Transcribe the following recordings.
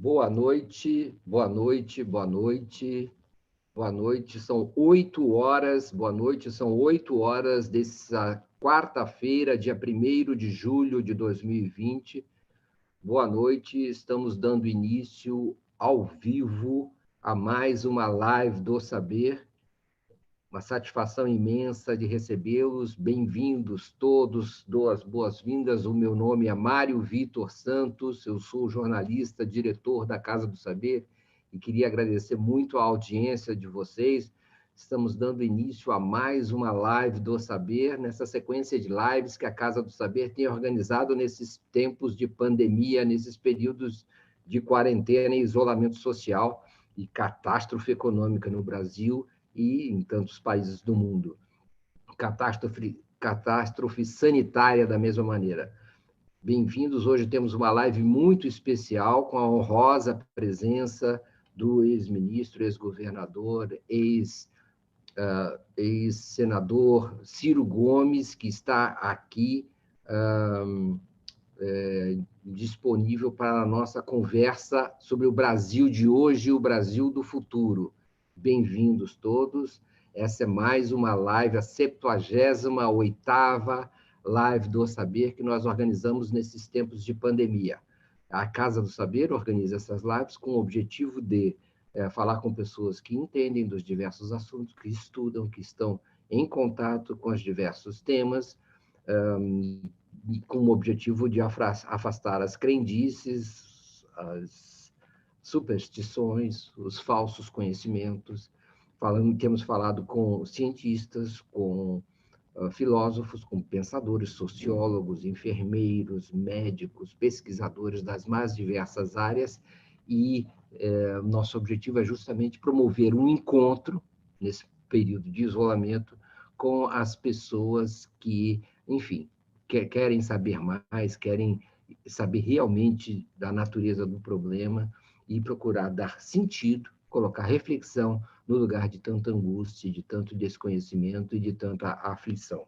Boa noite, boa noite, boa noite, boa noite. São 8 horas, boa noite, são 8 horas dessa quarta-feira, dia 1º de julho de 2020. Boa noite, estamos dando início ao vivo a mais uma live do Saber. Uma satisfação imensa de recebê-los. Bem-vindos todos, dou as boas-vindas. O meu nome é Mário Vitor Santos, eu sou jornalista, diretor da Casa do Saber, e queria agradecer muito a audiência de vocês. Estamos dando início a mais uma live do Saber, nessa sequência de lives que a Casa do Saber tem organizado nesses tempos de pandemia, nesses períodos de quarentena e isolamento social e catástrofe econômica no Brasil e em tantos países do mundo. Catástrofe sanitária da mesma maneira. Bem-vindos, hoje temos uma live muito especial com a honrosa presença do ex-ministro, ex-governador, ex-senador Ciro Gomes, que está aqui disponível para a nossa conversa sobre o Brasil de hoje e o Brasil do futuro. Bem-vindos todos. Essa é mais uma live, a 78ª live do Saber que nós organizamos nesses tempos de pandemia. A Casa do Saber organiza essas lives com o objetivo de falar com pessoas que entendem dos diversos assuntos, que estudam, que estão em contato com os diversos temas, com o objetivo de afastar as crendices, as superstições, os falsos conhecimentos. Temos falado com cientistas, com filósofos, com pensadores, sociólogos, enfermeiros, médicos, pesquisadores das mais diversas áreas, e nosso objetivo é justamente promover um encontro, nesse período de isolamento, com as pessoas que, enfim, querem saber mais, querem saber realmente da natureza do problema e procurar dar sentido, colocar reflexão no lugar de tanta angústia, de tanto desconhecimento e de tanta aflição.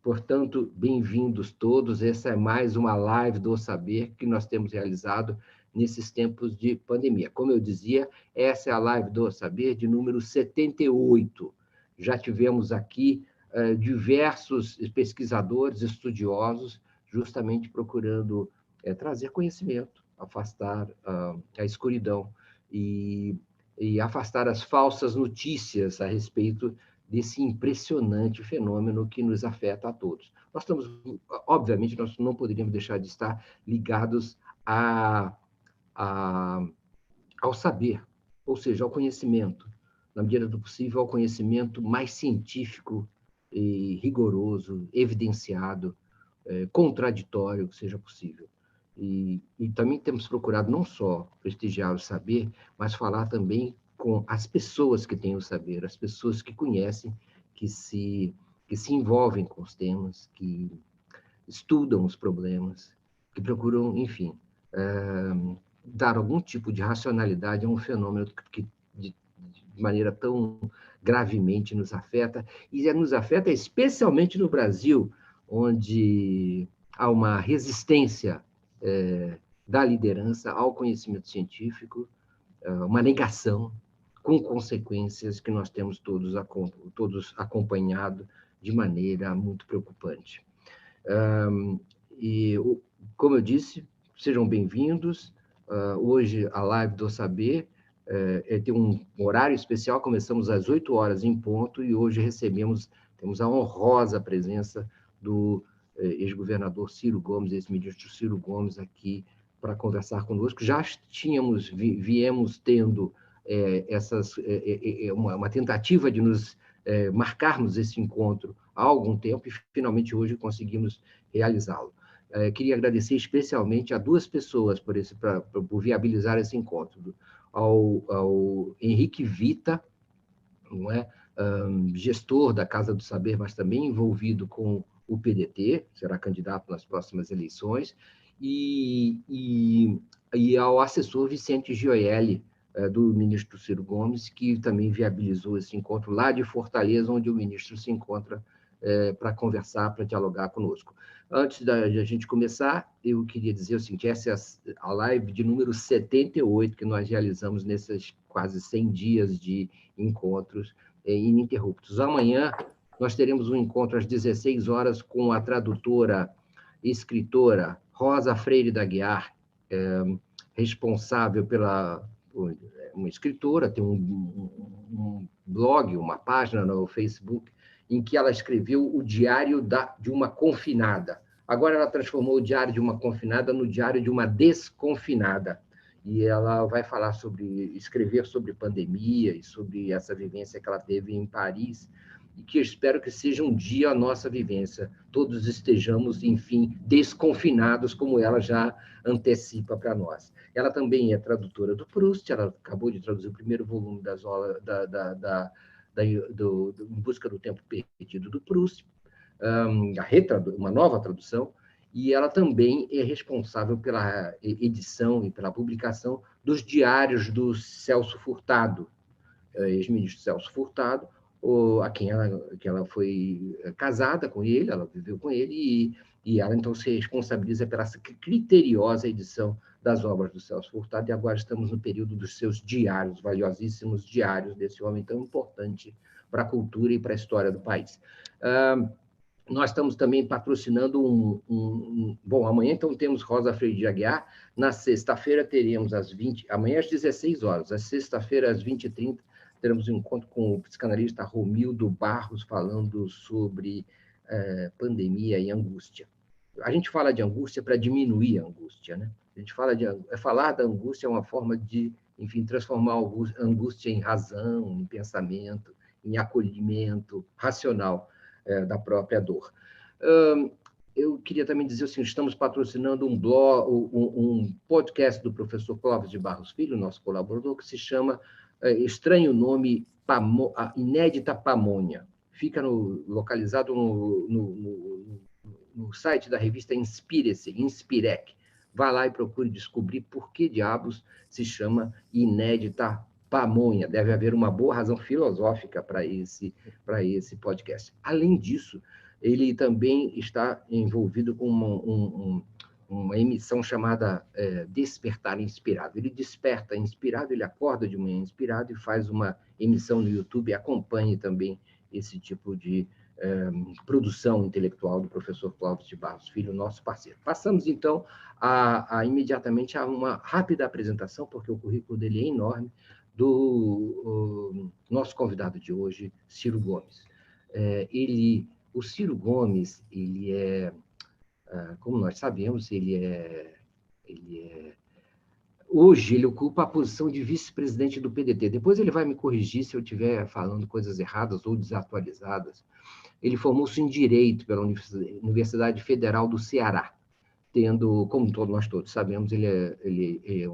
Portanto, bem-vindos todos. Essa é mais uma live do Saber que nós temos realizado nesses tempos de pandemia. Como eu dizia, essa é a live do Saber de número 78. Já tivemos aqui diversos pesquisadores, estudiosos, justamente procurando trazer conhecimento, afastar a escuridão e afastar as falsas notícias a respeito desse impressionante fenômeno que nos afeta a todos. Nós estamos, obviamente, nós não poderíamos deixar de estar ligados ao saber, ou seja, ao conhecimento, na medida do possível, ao conhecimento mais científico e rigoroso, evidenciado, contraditório, que seja possível. E também temos procurado não só prestigiar o saber, mas falar também com as pessoas que têm o saber, as pessoas que conhecem, que se envolvem com os temas, que estudam os problemas, que procuram, enfim, dar algum tipo de racionalidade a um fenômeno que de maneira tão gravemente nos afeta, e nos afeta especialmente no Brasil, onde há uma resistência da liderança ao conhecimento científico, uma negação com consequências que nós temos todos acompanhado de maneira muito preocupante. E, como eu disse, sejam bem-vindos. Hoje a live do Saber tem um horário especial, começamos às 8 horas em ponto, e hoje temos a honrosa presença do ex-governador Ciro Gomes, ex-ministro Ciro Gomes, aqui para conversar conosco. Já viemos tendo uma tentativa de nos marcarmos esse encontro há algum tempo, e finalmente hoje conseguimos realizá-lo. Queria agradecer especialmente a duas pessoas por viabilizar esse encontro, ao Henrique Vita, não é? Gestor da Casa do Saber, mas também envolvido com o PDT, será candidato nas próximas eleições, e ao assessor Vicente Gioeli, do ministro Ciro Gomes, que também viabilizou esse encontro lá de Fortaleza, onde o ministro se encontra para conversar, para dialogar conosco. Antes de a gente começar, eu queria dizer o seguinte, essa é a live de número 78 que nós realizamos nesses quase 100 dias de encontros ininterruptos. Amanhã nós teremos um encontro às 16 horas com a tradutora e escritora Rosa Freire da Aguiar, responsável pela... uma escritora, tem um blog, uma página no Facebook, em que ela escreveu o diário de uma confinada. Agora ela transformou o diário de uma confinada no diário de uma desconfinada. E ela vai falar escrever sobre pandemia e sobre essa vivência que ela teve em Paris, e que eu espero que seja um dia a nossa vivência. Todos estejamos, enfim, desconfinados, como ela já antecipa para nós. Ela também é tradutora do Proust, ela acabou de traduzir o primeiro volume das obras Em Busca do Tempo Perdido do Proust, uma nova tradução, e ela também é responsável pela edição e pela publicação dos diários do Celso Furtado, ex-ministro Celso Furtado, a quem ela foi casada com ele, ela viveu com ele, e ela então se responsabiliza pela criteriosa edição das obras do Celso Furtado, e agora estamos no período dos seus diários, valiosíssimos diários desse homem tão importante para a cultura e para a história do país. Nós estamos também patrocinando Bom, amanhã, então, temos Rosa Freire de Aguiar. Na sexta-feira, teremos amanhã às 16 horas, às sexta-feira, às 20h30, teremos um encontro com o psicanalista Romildo Barros, falando sobre pandemia e angústia. A gente fala de angústia para diminuir a angústia, né? A gente falar da angústia é uma forma de, enfim, transformar a angústia em razão, em pensamento, em acolhimento racional da própria dor. Eu queria também dizer assim, estamos patrocinando um podcast do professor Clóvis de Barros Filho, nosso colaborador, que se chama estranho nome, Inédita Pamonha. Fica localizado no site da revista Inspirec. Vá lá e procure descobrir por que diabos se chama Inédita Pamonha. Deve haver uma boa razão filosófica para esse podcast. Além disso, ele também está envolvido com uma emissão chamada Despertar Inspirado. Ele desperta inspirado, ele acorda de manhã inspirado e faz uma emissão no YouTube. Acompanhe também esse tipo de produção intelectual do professor Clóvis de Barros Filho, nosso parceiro. Passamos, então, imediatamente a uma rápida apresentação, porque o currículo dele é enorme, do nosso convidado de hoje, Ciro Gomes. O Ciro Gomes, ele como nós sabemos, hoje ele ocupa a posição de vice-presidente do PDT. Depois ele vai me corrigir se eu estiver falando coisas erradas ou desatualizadas. Ele formou-se em Direito pela Universidade Federal do Ceará, tendo, como nós todos sabemos, ele é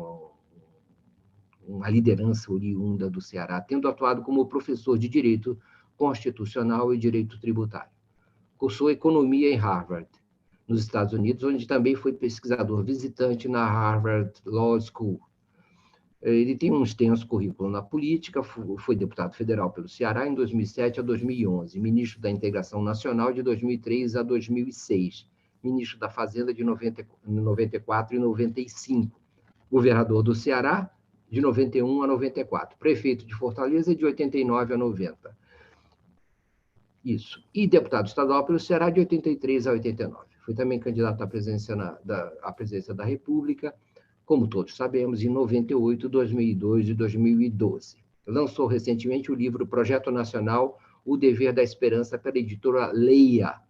uma liderança oriunda do Ceará, tendo atuado como professor de Direito Constitucional e Direito Tributário. Cursou Economia em Harvard, nos Estados Unidos, onde também foi pesquisador visitante na Harvard Law School. Ele tem um extenso currículo na política, foi deputado federal pelo Ceará em 2007 a 2011, ministro da Integração Nacional de 2003 a 2006, ministro da Fazenda de 94 e 95, governador do Ceará de 91 a 94, prefeito de Fortaleza de 89 a 90. Isso. E deputado estadual pelo Ceará de 83 a 89. Foi também candidato à presidência da República, como todos sabemos, em 98, 2002 e 2012. Lançou recentemente o livro Projeto Nacional, O Dever da Esperança, pela editora Leia,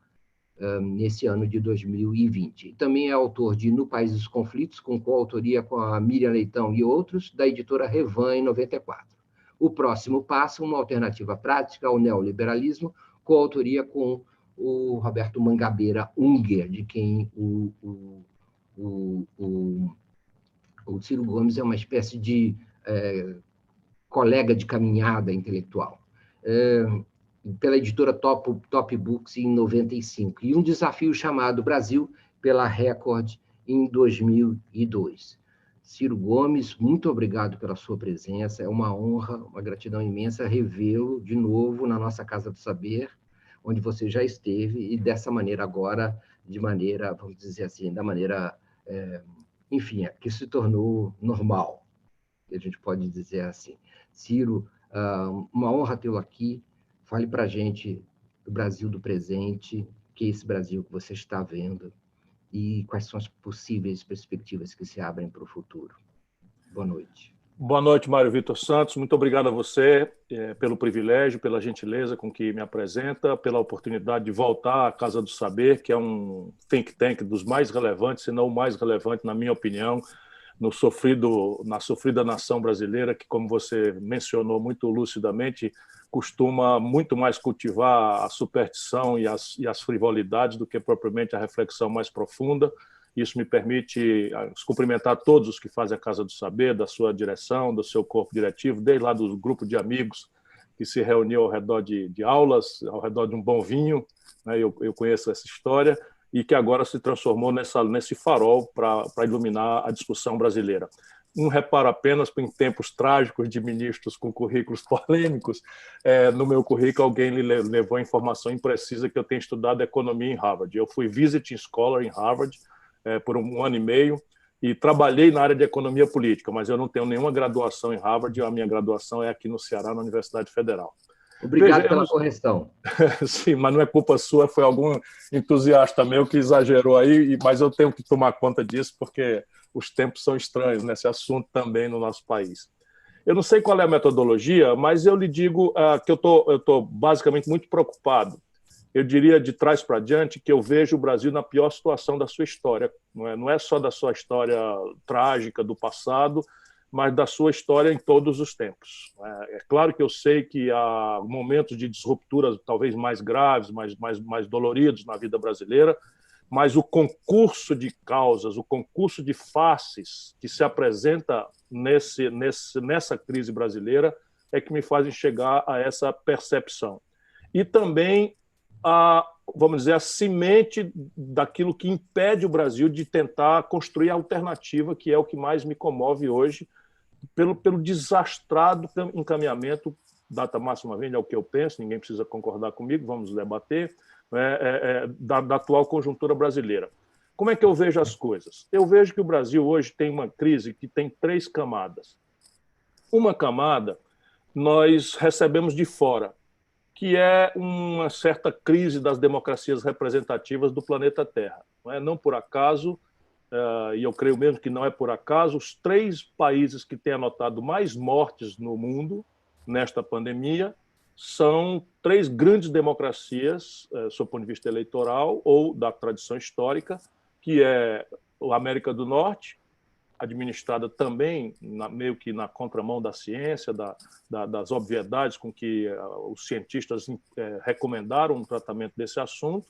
nesse ano de 2020. Também é autor de No País dos Conflitos, com coautoria com a Miriam Leitão e outros, da editora Revan, em 94. O Próximo Passo, uma alternativa prática ao neoliberalismo, coautoria com o Roberto Mangabeira Unger, de quem o Ciro Gomes é uma espécie de colega de caminhada intelectual. Pela editora Top Books em 95, e um desafio chamado Brasil, pela Record, em 2002. Ciro Gomes, muito obrigado pela sua presença, é uma honra, uma gratidão imensa revê-lo de novo na nossa Casa do Saber, onde você já esteve, e dessa maneira agora, de maneira, vamos dizer assim, da maneira, enfim, que se tornou normal, a gente pode dizer assim. Ciro, uma honra tê-lo aqui. Fale para a gente do Brasil do presente, que é esse Brasil que você está vendo, e quais são as possíveis perspectivas que se abrem para o futuro. Boa noite. Boa noite, Mário Vitor Santos. Muito obrigado a você pelo privilégio, pela gentileza com que me apresenta, pela oportunidade de voltar à Casa do Saber, que é um think tank dos mais relevantes, se não o mais relevante, na minha opinião, na sofrida nação brasileira, que, como você mencionou muito lucidamente, costuma muito mais cultivar a superstição e as frivolidades do que propriamente a reflexão mais profunda. Isso me permite cumprimentar todos os que fazem a Casa do Saber, da sua direção, do seu corpo diretivo, desde lá do grupo de amigos que se reuniu ao redor de aulas, ao redor de um bom vinho, né? Eu conheço essa história, e que agora se transformou nesse farol para iluminar a discussão brasileira. Um reparo apenas em tempos trágicos de ministros com currículos polêmicos. No meu currículo, alguém levou a informação imprecisa que eu tenho estudado economia em Harvard. Eu fui visiting scholar em Harvard por 1 ano e meio e trabalhei na área de economia política, mas eu não tenho nenhuma graduação em Harvard. A minha graduação é aqui no Ceará, na Universidade Federal. Obrigado pela correção. Sim, mas não é culpa sua, foi algum entusiasta meu que exagerou aí, mas eu tenho que tomar conta disso porque os tempos são estranhos nesse assunto também no nosso país. Eu não sei qual é a metodologia, mas eu lhe digo que eu estou basicamente muito preocupado. Eu diria de trás para diante que eu vejo o Brasil na pior situação da sua história. Não é só da sua história trágica do passado, mas da sua história em todos os tempos. É claro que eu sei que há momentos de disrupturas talvez mais graves, mais doloridos na vida brasileira, mas o concurso de causas, o concurso de faces que se apresenta nessa crise brasileira é que me fazem chegar a essa percepção. E também vamos dizer, a semente daquilo que impede o Brasil de tentar construir a alternativa, que é o que mais me comove hoje, pelo desastrado encaminhamento, data máxima vende, é o que eu penso, ninguém precisa concordar comigo, vamos debater, da atual conjuntura brasileira. Como é que eu vejo as coisas? Eu vejo que o Brasil hoje tem uma crise que tem 3 camadas. Uma camada nós recebemos de fora, que é uma certa crise das democracias representativas do planeta Terra. Não por acaso, e eu creio mesmo que não é por acaso, os 3 países que têm anotado mais mortes no mundo nesta pandemia são 3 grandes democracias, sob o ponto de vista eleitoral ou da tradição histórica, que é a América do Norte, administrada também meio que na contramão da ciência, das obviedades com que os cientistas recomendaram o tratamento desse assunto,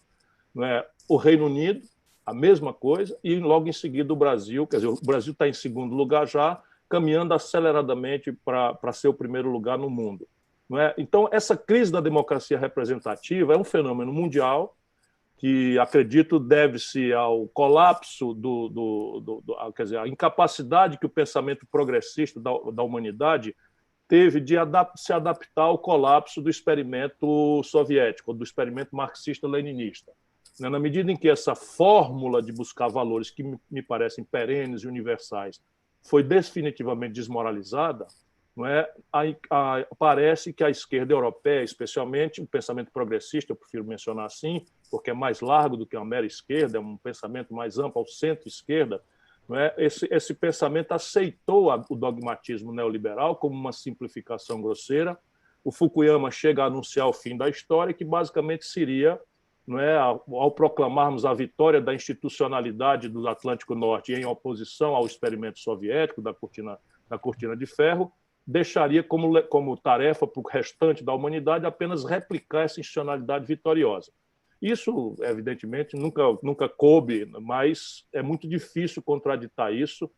o Reino Unido, a mesma coisa, e logo em seguida o Brasil. Quer dizer, o Brasil está em segundo lugar já, caminhando aceleradamente para ser o primeiro lugar no mundo. Então, essa crise da democracia representativa é um fenômeno mundial que, acredito, deve-se ao colapso quer dizer, a incapacidade que o pensamento progressista da humanidade teve de se adaptar ao colapso do experimento soviético, do experimento marxista-leninista. Na medida em que essa fórmula de buscar valores que me parecem perenes e universais foi definitivamente desmoralizada, parece que a esquerda europeia, especialmente o pensamento progressista, eu prefiro mencionar assim, porque é mais largo do que uma mera esquerda, é um pensamento mais amplo ao centro-esquerda, esse pensamento aceitou o dogmatismo neoliberal como uma simplificação grosseira. O Fukuyama chega a anunciar o fim da história, que basicamente seria, ao proclamarmos a vitória da institucionalidade do Atlântico Norte em oposição ao experimento soviético da cortina de ferro, deixaria como tarefa para o restante da humanidade apenas replicar essa institucionalidade vitoriosa. Isso, evidentemente, nunca coube, mas é muito difícil contraditar isso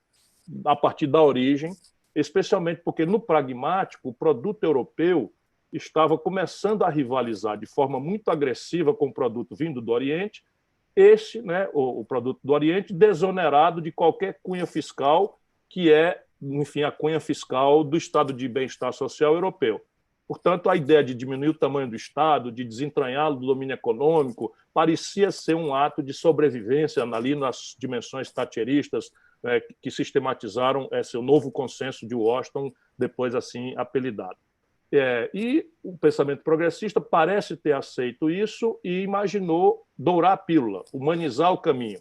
a partir da origem, especialmente porque, no pragmático, o produto europeu estava começando a rivalizar de forma muito agressiva com o produto vindo do Oriente, o produto do Oriente desonerado de qualquer cunha fiscal, que é, enfim, a cunha fiscal do Estado de Bem-Estar Social Europeu. Portanto, a ideia de diminuir o tamanho do Estado, de desentranhá-lo do domínio econômico, parecia ser um ato de sobrevivência ali nas dimensões thatcheristas, que sistematizaram esse novo consenso de Washington, depois assim apelidado. E o pensamento progressista parece ter aceito isso e imaginou dourar a pílula, humanizar o caminho.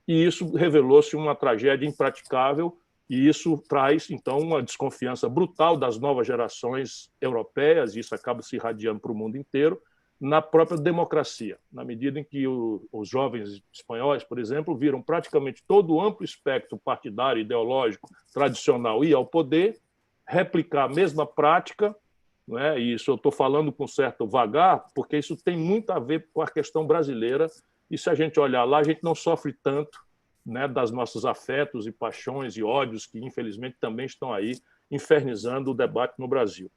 E isso revelou-se uma tragédia impraticável, e isso traz, então, uma desconfiança brutal das novas gerações europeias, e isso acaba se irradiando para o mundo inteiro, na própria democracia, na medida em que os jovens espanhóis, por exemplo, viram praticamente todo o amplo espectro partidário, ideológico, tradicional ir ao poder, replicar a mesma prática, não é? E isso eu estou falando com certo vagar, porque isso tem muito a ver com a questão brasileira, e se a gente olhar lá, a gente não sofre tanto, né, das nossos afetos e paixões e ódios que, infelizmente, também estão aí infernizando o debate no Brasil.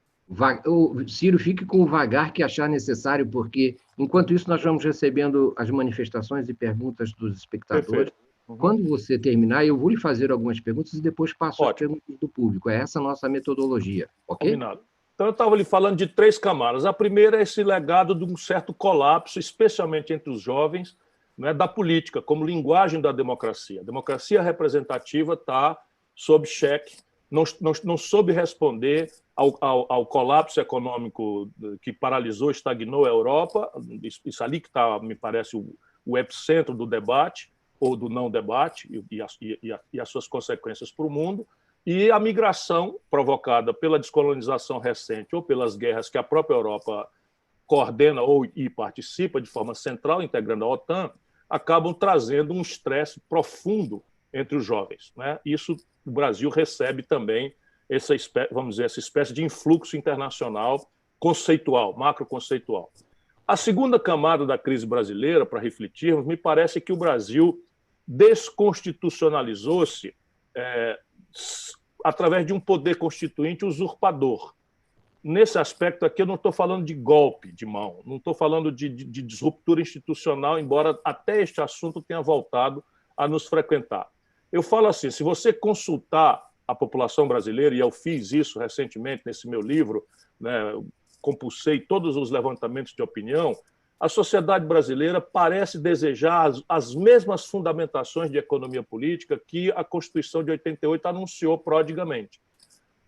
Ciro, fique com o vagar que achar necessário, porque, enquanto isso, nós vamos recebendo as manifestações e perguntas dos espectadores. Quando você terminar, eu vou lhe fazer algumas perguntas e depois passo as perguntas do público. É essa a nossa metodologia, ok? Combinado. Então, eu estava lhe falando de 3 camadas. A primeira é esse legado de um certo colapso, especialmente entre os jovens, né, da política, como linguagem da democracia. A democracia representativa está sob cheque, não soube responder ao colapso econômico que paralisou, estagnou a Europa. Isso ali que está, me parece, o epicentro do debate, ou do não debate, e as suas consequências para o mundo. E a migração provocada pela descolonização recente ou pelas guerras que a própria Europa coordena e participa de forma central, integrando a OTAN, acabam trazendo um estresse profundo entre os jovens, né? Isso o Brasil recebe também essa espécie de influxo internacional conceitual, macroconceitual. A segunda camada da crise brasileira, para refletirmos, me parece que o Brasil desconstitucionalizou-se através de um poder constituinte usurpador. Nesse aspecto aqui, eu não estou falando de golpe de mão, não estou falando de disruptura institucional, embora até este assunto tenha voltado a nos frequentar. Eu falo assim, se você consultar a população brasileira, e eu fiz isso recentemente nesse meu livro, né, compulsei todos os levantamentos de opinião, a sociedade brasileira parece desejar as mesmas fundamentações de economia política que a Constituição de 88 anunciou prodigamente.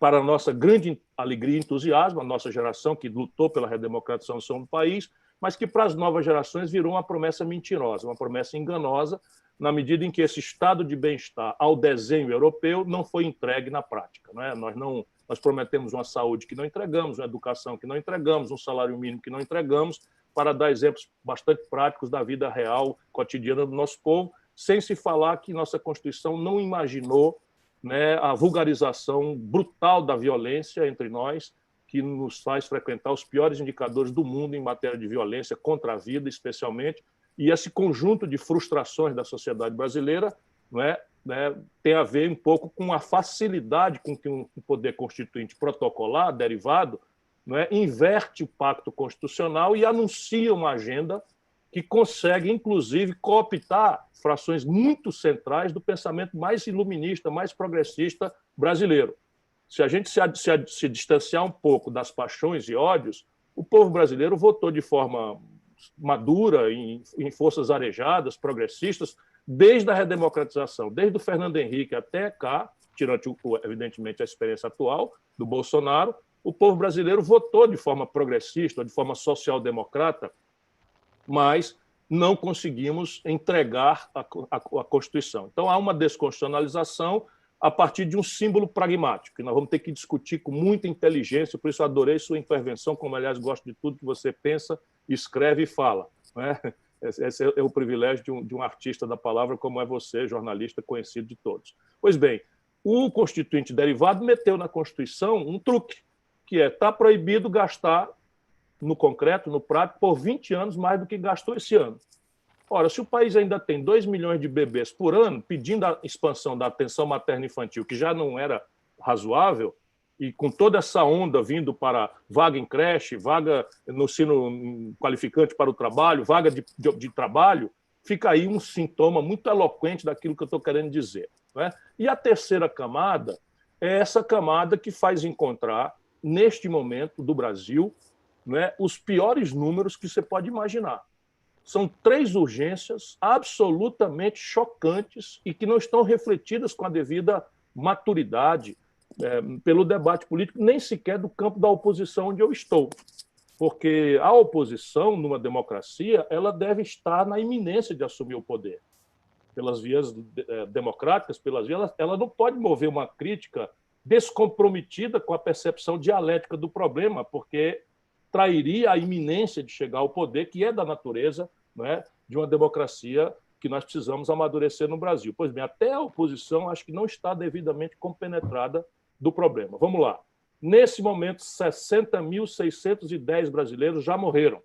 Para a nossa grande alegria e entusiasmo, a nossa geração que lutou pela redemocratização do país, mas que para as novas gerações virou uma promessa mentirosa, uma promessa enganosa, na medida em que esse estado de bem-estar ao desenho europeu não foi entregue na prática. Não é? Nós prometemos uma saúde que não entregamos, uma educação que não entregamos, um salário mínimo que não entregamos, para dar exemplos bastante práticos da vida real, cotidiana do nosso povo, sem se falar que nossa Constituição não imaginou, né, a vulgarização brutal da violência entre nós, que nos faz frequentar os piores indicadores do mundo em matéria de violência contra a vida, especialmente, e esse conjunto de frustrações da sociedade brasileira, não é, né, tem a ver um pouco com a facilidade com que um poder constituinte protocolar, derivado, não é, inverte o pacto constitucional e anuncia uma agenda que consegue, inclusive, cooptar frações muito centrais do pensamento mais iluminista, mais progressista brasileiro. Se a gente se distanciar um pouco das paixões e ódios, o povo brasileiro votou de forma madura, em forças arejadas, progressistas, desde a redemocratização, desde o Fernando Henrique até cá, tirando, evidentemente, a experiência atual do Bolsonaro, o povo brasileiro votou de forma progressista, de forma social-democrata, mas não conseguimos entregar a Constituição. Então, há uma desconstitucionalização a partir de um símbolo pragmático, que nós vamos ter que discutir com muita inteligência, por isso eu adorei sua intervenção, como, aliás, gosto de tudo que você pensa, escreve e fala. Não é? Esse é o privilégio de um artista da palavra, como é você, jornalista conhecido de todos. Pois bem, o Constituinte derivado meteu na Constituição um truque, que está proibido gastar no concreto, no prático, por 20 anos mais do que gastou esse ano. Ora, se o país ainda tem 2 milhões de bebês por ano pedindo a expansão da atenção materno-infantil, que já não era razoável, e com toda essa onda vindo para vaga em creche, vaga no ensino qualificante para o trabalho, vaga de trabalho, fica aí um sintoma muito eloquente daquilo que eu estou querendo dizer. Não é? E a terceira camada é essa camada que faz encontrar neste momento, do Brasil, né, os piores números que você pode imaginar. São 3 urgências absolutamente chocantes e que não estão refletidas com a devida maturidade pelo debate político, nem sequer do campo da oposição onde eu estou. Porque a oposição, numa democracia, ela deve estar na iminência de assumir o poder. Pelas vias democráticas, ela não pode mover uma crítica descomprometida com a percepção dialética do problema, porque trairia a iminência de chegar ao poder, que é da natureza, né, de uma democracia que nós precisamos amadurecer no Brasil. Pois bem, até a oposição acho que não está devidamente compenetrada do problema. Vamos lá. Nesse momento, 60.610 brasileiros já morreram.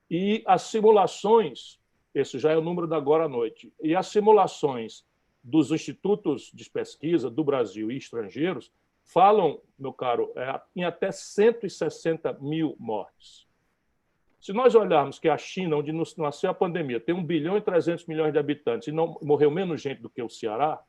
E as simulações, esse já é o número da agora à noite, e as simulações dos institutos de pesquisa do Brasil e estrangeiros falam, meu caro, em até 160 mil mortes. Se nós olharmos que a China, onde nasceu a pandemia, tem 1 bilhão e 300 milhões de habitantes e não morreu menos gente do que o Ceará,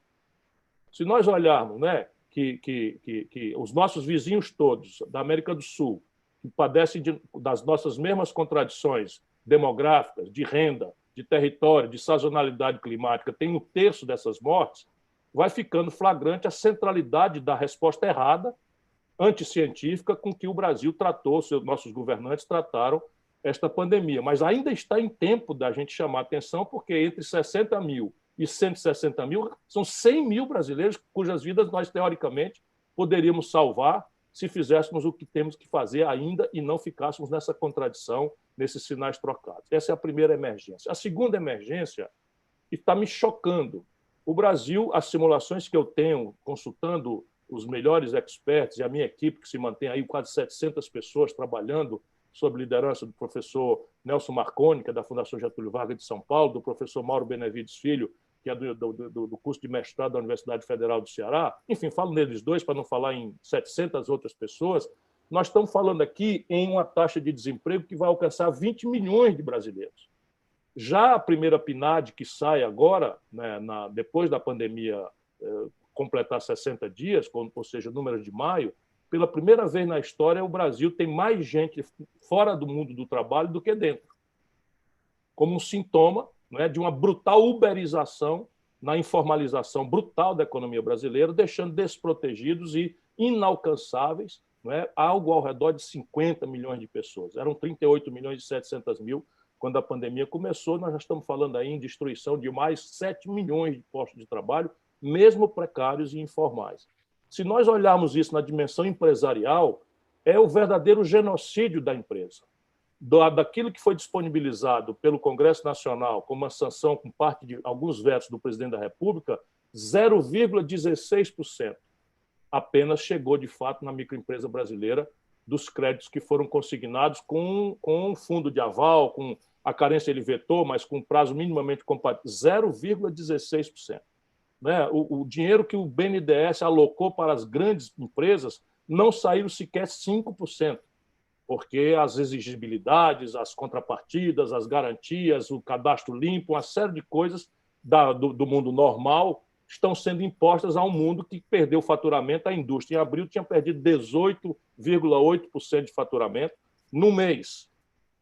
se nós olharmos, né, que os nossos vizinhos todos da América do Sul, que padecem das nossas mesmas contradições demográficas, de renda, de território, de sazonalidade climática, tem 1/3 dessas mortes, vai ficando flagrante a centralidade da resposta errada, anticientífica, com que o Brasil tratou, nossos governantes trataram esta pandemia. Mas ainda está em tempo da gente chamar atenção, porque entre 60 mil e 160 mil são 100 mil brasileiros cujas vidas nós, teoricamente, poderíamos salvar se fizéssemos o que temos que fazer ainda e não ficássemos nessa contradição, nesses sinais trocados. Essa é a primeira emergência. A segunda emergência está me chocando. O Brasil, as simulações que eu tenho, consultando os melhores experts e a minha equipe, que se mantém aí quase 700 pessoas trabalhando sob liderança do professor Nelson Marconi, que é da Fundação Getúlio Vargas de São Paulo, do professor Mauro Benevides Filho, que é do curso de mestrado da Universidade Federal do Ceará. Enfim, falo neles dois para não falar em 700 outras pessoas. Nós estamos falando aqui em uma taxa de desemprego que vai alcançar 20 milhões de brasileiros. Já a primeira PNAD, que sai agora, né, depois da pandemia completar 60 dias, ou seja, números de maio, pela primeira vez na história, o Brasil tem mais gente fora do mundo do trabalho do que dentro, como um sintoma, né, de uma brutal uberização na informalização brutal da economia brasileira, deixando desprotegidos e inalcançáveis, né, algo ao redor de 50 milhões de pessoas. Eram 38 milhões e 700 mil quando a pandemia começou. Nós já estamos falando aí em destruição de mais 7 milhões de postos de trabalho, mesmo precários e informais. Se nós olharmos isso na dimensão empresarial, é o verdadeiro genocídio da empresa. Daquilo que foi disponibilizado pelo Congresso Nacional como uma sanção com parte de alguns vetos do presidente da República, 0,16% apenas chegou, de fato, na microempresa brasileira dos créditos que foram consignados com um fundo de aval, com a carência ele vetou, mas com prazo minimamente compatível, 0,16%. Né? O dinheiro que o BNDES alocou para as grandes empresas não saíram sequer 5%, porque as exigibilidades, as contrapartidas, as garantias, o cadastro limpo, uma série de coisas do mundo normal estão sendo impostas a um mundo que perdeu faturamento. A indústria, em abril, tinha perdido 18,8% de faturamento no mês.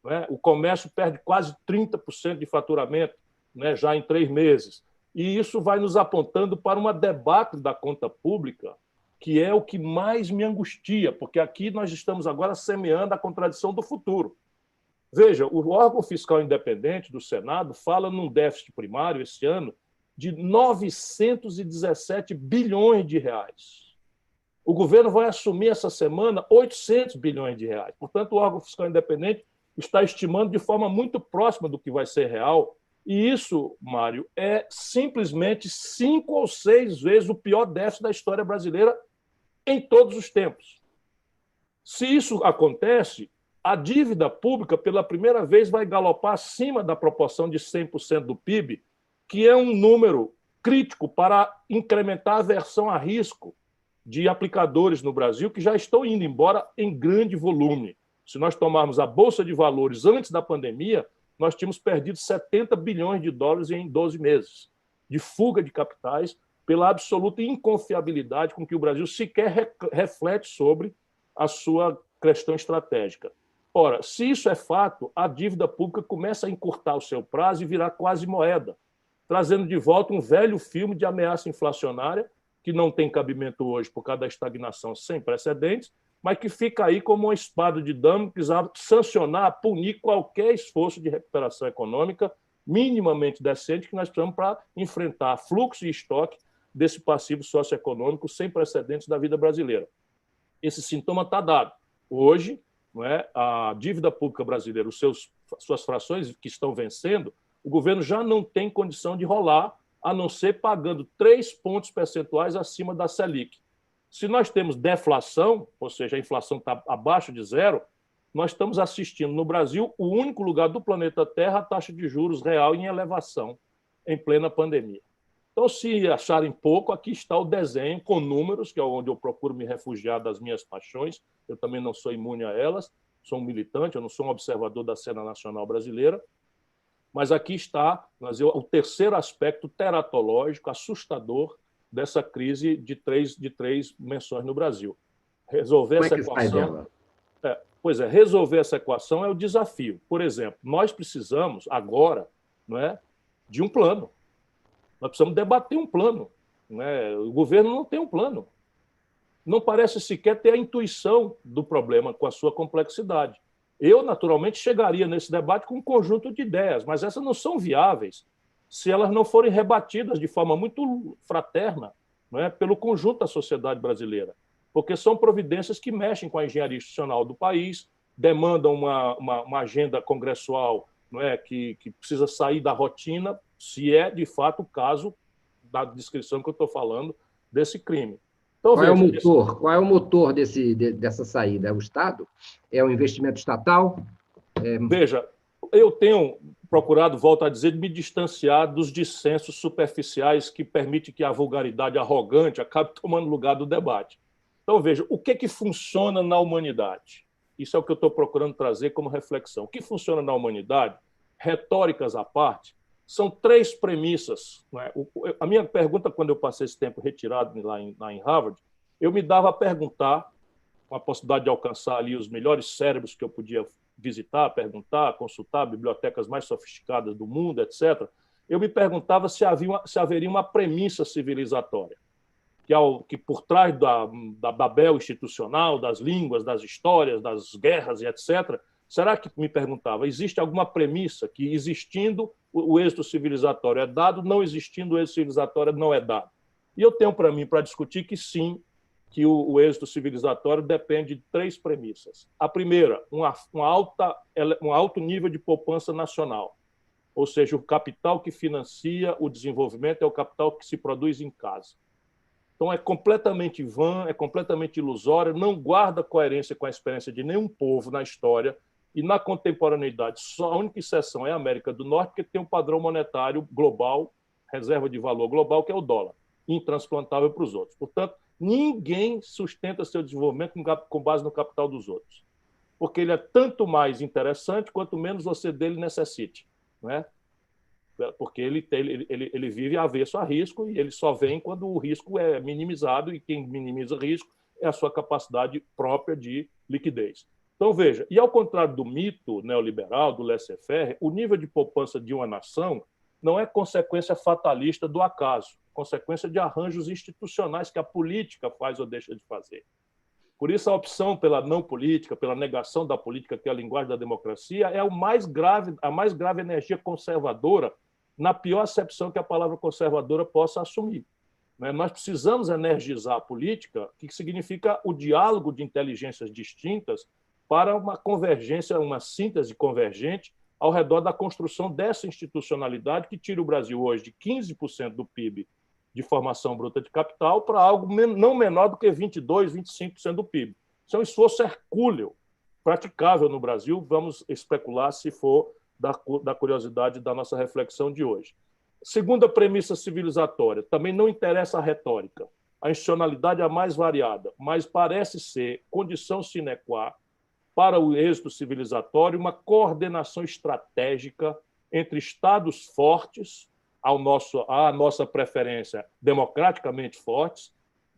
Né? O comércio perde quase 30% de faturamento, né, já em 3 meses. E isso vai nos apontando para uma debacle da conta pública, que é o que mais me angustia, porque aqui nós estamos agora semeando a contradição do futuro. Veja, o órgão fiscal independente do Senado fala num déficit primário esse ano de 917 bilhões de reais. O governo vai assumir essa semana 800 bilhões de reais. Portanto, o órgão fiscal independente está estimando de forma muito próxima do que vai ser real. E isso, Mário, é simplesmente 5 ou 6 vezes o pior déficit da história brasileira em todos os tempos. Se isso acontece, a dívida pública, pela primeira vez, vai galopar acima da proporção de 100% do PIB, que é um número crítico para incrementar a aversão a risco de aplicadores no Brasil, que já estão indo embora em grande volume. Se nós tomarmos a Bolsa de Valores antes da pandemia, nós tínhamos perdido 70 bilhões de dólares em 12 meses, de fuga de capitais, pela absoluta inconfiabilidade com que o Brasil sequer reflete sobre a sua questão estratégica. Ora, se isso é fato, a dívida pública começa a encurtar o seu prazo e virar quase moeda, trazendo de volta um velho filme de ameaça inflacionária, que não tem cabimento hoje por causa da estagnação sem precedentes, mas que fica aí como uma espada de Damocles a sancionar, punir qualquer esforço de recuperação econômica minimamente decente que nós precisamos para enfrentar fluxo e estoque desse passivo socioeconômico sem precedentes da vida brasileira. Esse sintoma está dado. Hoje, não é, a dívida pública brasileira, suas frações que estão vencendo, o governo já não tem condição de rolar, a não ser pagando 3 pontos percentuais acima da Selic. Se nós temos deflação, ou seja, a inflação está abaixo de zero, nós estamos assistindo no Brasil, o único lugar do planeta Terra, a taxa de juros real em elevação, em plena pandemia. Então, se acharem pouco, aqui está o desenho com números, que é onde eu procuro me refugiar das minhas paixões. Eu também não sou imune a elas, sou um militante, eu não sou um observador da cena nacional brasileira. Mas aqui está o terceiro aspecto teratológico, assustador, dessa crise de três menções no Brasil. Resolver essa equação. Resolver essa equação é o desafio. Por exemplo, nós precisamos agora, não é, de um plano. Nós precisamos debater um plano. Não é? O governo não tem um plano. Não parece sequer ter a intuição do problema com a sua complexidade. Eu, naturalmente, chegaria nesse debate com um conjunto de ideias, mas essas não são viáveis se elas não forem rebatidas de forma muito fraterna, não é, pelo conjunto da sociedade brasileira, porque são providências que mexem com a engenharia institucional do país, demandam uma agenda congressual, não é, que precisa sair da rotina, se é, de fato, o caso da descrição que eu estou falando desse crime. Então, qual é o motor dessa saída? É o Estado? É o investimento estatal? Veja, eu tenho procurado, volto a dizer, me distanciar dos dissensos superficiais que permitem que a vulgaridade arrogante acabe tomando lugar do debate. Então, veja, o que funciona na humanidade? Isso é o que eu estou procurando trazer como reflexão. O que funciona na humanidade, retóricas à parte, são 3 premissas. Não é? A minha pergunta, quando eu passei esse tempo retirado lá em Harvard, eu me dava a perguntar, com a possibilidade de alcançar ali os melhores cérebros que eu podia visitar, perguntar, consultar, bibliotecas mais sofisticadas do mundo, etc., eu me perguntava se haveria uma premissa civilizatória, que por trás da Babel institucional, das línguas, das histórias, das guerras e etc., será que, me perguntava, existe alguma premissa que, existindo, o êxito civilizatório é dado, não existindo, o êxito civilizatório não é dado? E eu tenho para mim, para discutir, que sim, que o êxito civilizatório depende de 3 premissas. A primeira, um alto nível de poupança nacional, ou seja, o capital que financia o desenvolvimento é o capital que se produz em casa. Então, é completamente vã, é completamente ilusório, não guarda coerência com a experiência de nenhum povo na história, e na contemporaneidade, só a única exceção é a América do Norte, porque tem um padrão monetário global, reserva de valor global, que é o dólar, intransplantável para os outros. Portanto, ninguém sustenta seu desenvolvimento com base no capital dos outros, porque ele é tanto mais interessante quanto menos você dele necessite, não é? Porque ele vive avesso a risco e ele só vem quando o risco é minimizado, e quem minimiza o risco é a sua capacidade própria de liquidez. Então, veja, e ao contrário do mito neoliberal, do laissez-faire, o nível de poupança de uma nação não é consequência fatalista do acaso, consequência de arranjos institucionais que a política faz ou deixa de fazer. Por isso, a opção pela não política, pela negação da política, que é a linguagem da democracia, é a mais grave energia conservadora, na pior acepção que a palavra conservadora possa assumir. Nós precisamos energizar a política, que significa o diálogo de inteligências distintas para uma convergência, uma síntese convergente ao redor da construção dessa institucionalidade que tira o Brasil hoje de 15% do PIB de formação bruta de capital para algo não menor do que 22%, 25% do PIB. Isso é um esforço hercúleo, praticável no Brasil, vamos especular se for da curiosidade da nossa reflexão de hoje. Segunda premissa civilizatória, também não interessa a retórica. A institucionalidade é a mais variada, mas parece ser condição sine qua para o êxito civilizatório uma coordenação estratégica entre Estados fortes, à nossa preferência democraticamente fortes,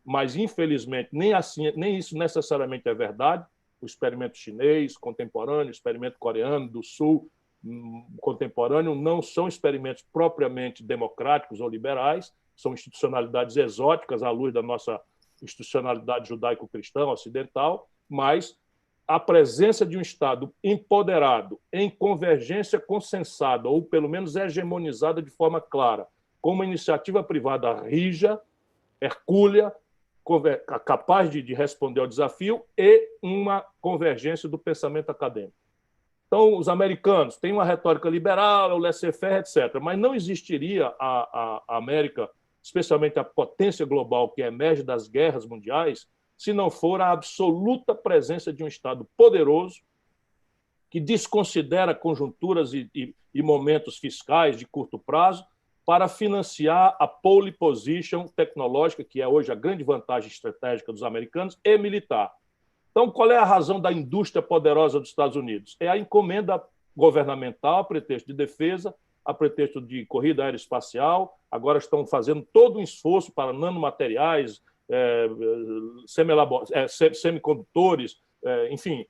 mas, infelizmente, nem assim, nem isso necessariamente é verdade. O experimento chinês contemporâneo, o experimento coreano do Sul contemporâneo não são experimentos propriamente democráticos ou liberais, são institucionalidades exóticas à luz da nossa institucionalidade judaico-cristã ocidental, mas a presença de um Estado empoderado, em convergência consensada, ou pelo menos hegemonizada de forma clara, com uma iniciativa privada rija, hercúlea, capaz de responder ao desafio, e uma convergência do pensamento acadêmico. Então, os americanos têm uma retórica liberal, o laissez-faire, etc., mas não existiria a América, especialmente a potência global que emerge das guerras mundiais, se não for a absoluta presença de um Estado poderoso que desconsidera conjunturas e momentos fiscais de curto prazo para financiar a pole position tecnológica, que é hoje a grande vantagem estratégica dos americanos, e militar. Então, qual é a razão da indústria poderosa dos Estados Unidos? É a encomenda governamental a pretexto de defesa, a pretexto de corrida aeroespacial, agora estão fazendo todo um esforço para nanomateriais, semicondutores, enfim,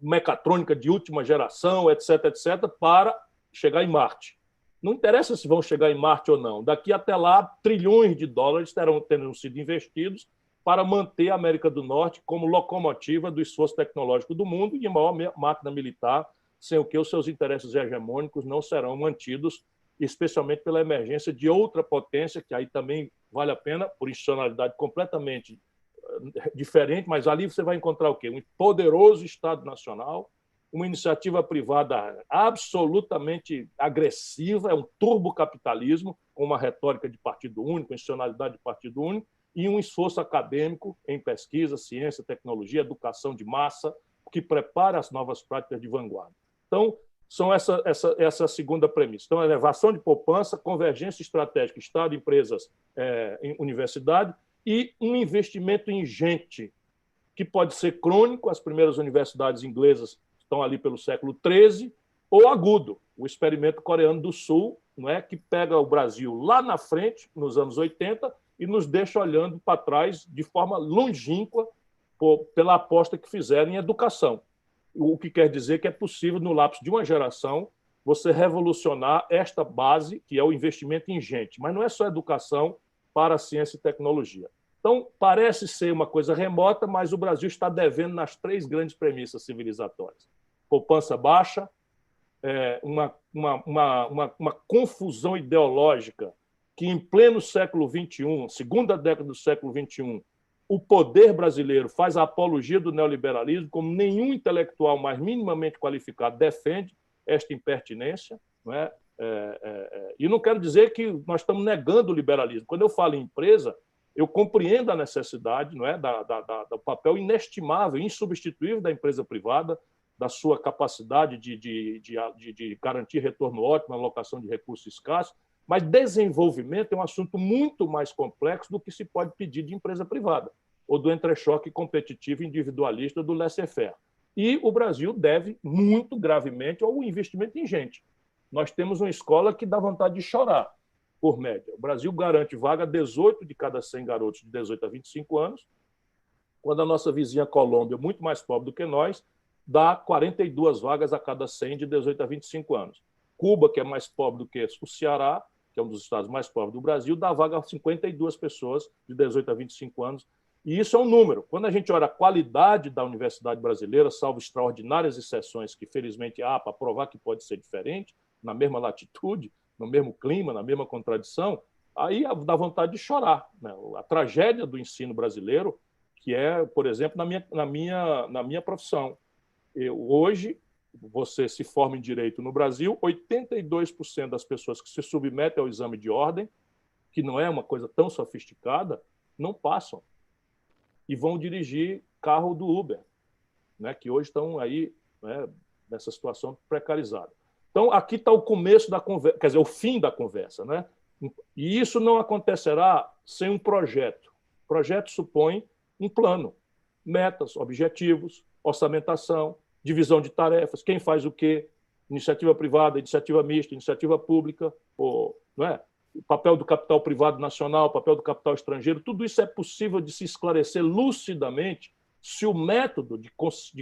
mecatrônica de última geração, etc., etc., para chegar em Marte. Não interessa se vão chegar em Marte ou não. Daqui até lá, trilhões de dólares terão sido investidos para manter a América do Norte como locomotiva do esforço tecnológico do mundo e a maior máquina militar, sem o que os seus interesses hegemônicos não serão mantidos, especialmente pela emergência de outra potência, que aí também vale a pena, por institucionalidade completamente diferente, mas ali você vai encontrar o quê? Um poderoso Estado Nacional, uma iniciativa privada absolutamente agressiva, é um turbocapitalismo, com uma retórica de partido único, institucionalidade de partido único, e um esforço acadêmico em pesquisa, ciência, tecnologia, educação de massa, que prepara as novas práticas de vanguarda. Então, são essa segunda premissa. Então, elevação de poupança, convergência estratégica, Estado, empresas, universidade, e um investimento ingente, que pode ser crônico, as primeiras universidades inglesas estão ali pelo século XIII, ou agudo, o experimento coreano do Sul, não é, que pega o Brasil lá na frente, nos anos 80, e nos deixa olhando para trás de forma longínqua pela aposta que fizeram em educação. O que quer dizer que é possível, no lapso de uma geração, você revolucionar esta base, que é o investimento ingente. Mas não é só educação para a ciência e tecnologia. Então, parece ser uma coisa remota, mas o Brasil está devendo nas três grandes premissas civilizatórias. Poupança baixa, uma confusão ideológica que, em pleno século XXI, segunda década do século XXI, o poder brasileiro faz a apologia do neoliberalismo, como nenhum intelectual mais minimamente qualificado defende esta impertinência. Não é? E não quero dizer que nós estamos negando o liberalismo. Quando eu falo em empresa, eu compreendo a necessidade, não é, do papel inestimável, insubstituível da empresa privada, da sua capacidade de garantir retorno ótimo na alocação de recursos escassos, mas desenvolvimento é um assunto muito mais complexo do que se pode pedir de empresa privada, ou do entrechoque competitivo individualista do laissez-faire. E o Brasil deve muito gravemente ao investimento ingente. Nós temos uma escola que dá vontade de chorar, por média. O Brasil garante vaga a 18 de cada 100 garotos de 18 a 25 anos, quando a nossa vizinha Colômbia, muito mais pobre do que nós, dá 42 vagas a cada 100 de 18 a 25 anos. Cuba, que é mais pobre do que o Ceará, que é um dos estados mais pobres do Brasil, dá vaga a 52 pessoas de 18 a 25 anos. E isso é um número. Quando a gente olha a qualidade da universidade brasileira, salvo extraordinárias exceções que, felizmente, há para provar que pode ser diferente, na mesma latitude, no mesmo clima, na mesma contradição, aí dá vontade de chorar, né? A tragédia do ensino brasileiro, que é, por exemplo, na minha profissão. Hoje, você se forma em Direito no Brasil, 82% das pessoas que se submetem ao exame de ordem, que não é uma coisa tão sofisticada, não passam. E vão dirigir carro do Uber, né, que hoje estão aí, né, nessa situação precarizada. Então, aqui está o começo da conversa, quer dizer, o fim da conversa, né? E isso não acontecerá sem um projeto. O projeto supõe um plano, metas, objetivos, orçamentação, divisão de tarefas, quem faz o quê, iniciativa privada, iniciativa mista, iniciativa pública, não é? o papel do capital privado nacional, o papel do capital estrangeiro, tudo isso é possível de se esclarecer lucidamente se o método de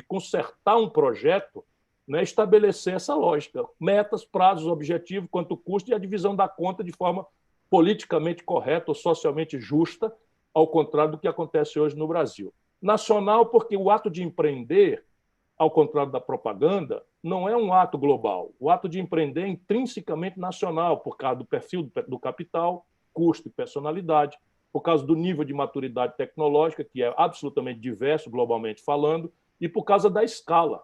consertar um projeto, né, estabelecer essa lógica, metas, prazos, objetivos, quanto custa e a divisão da conta de forma politicamente correta ou socialmente justa, ao contrário do que acontece hoje no Brasil. Nacional, porque o ato de empreender, ao contrário da propaganda, não é um ato global. O ato de empreender é intrinsecamente nacional, por causa do perfil do capital, custo e personalidade, por causa do nível de maturidade tecnológica, que é absolutamente diverso, globalmente falando, e por causa da escala.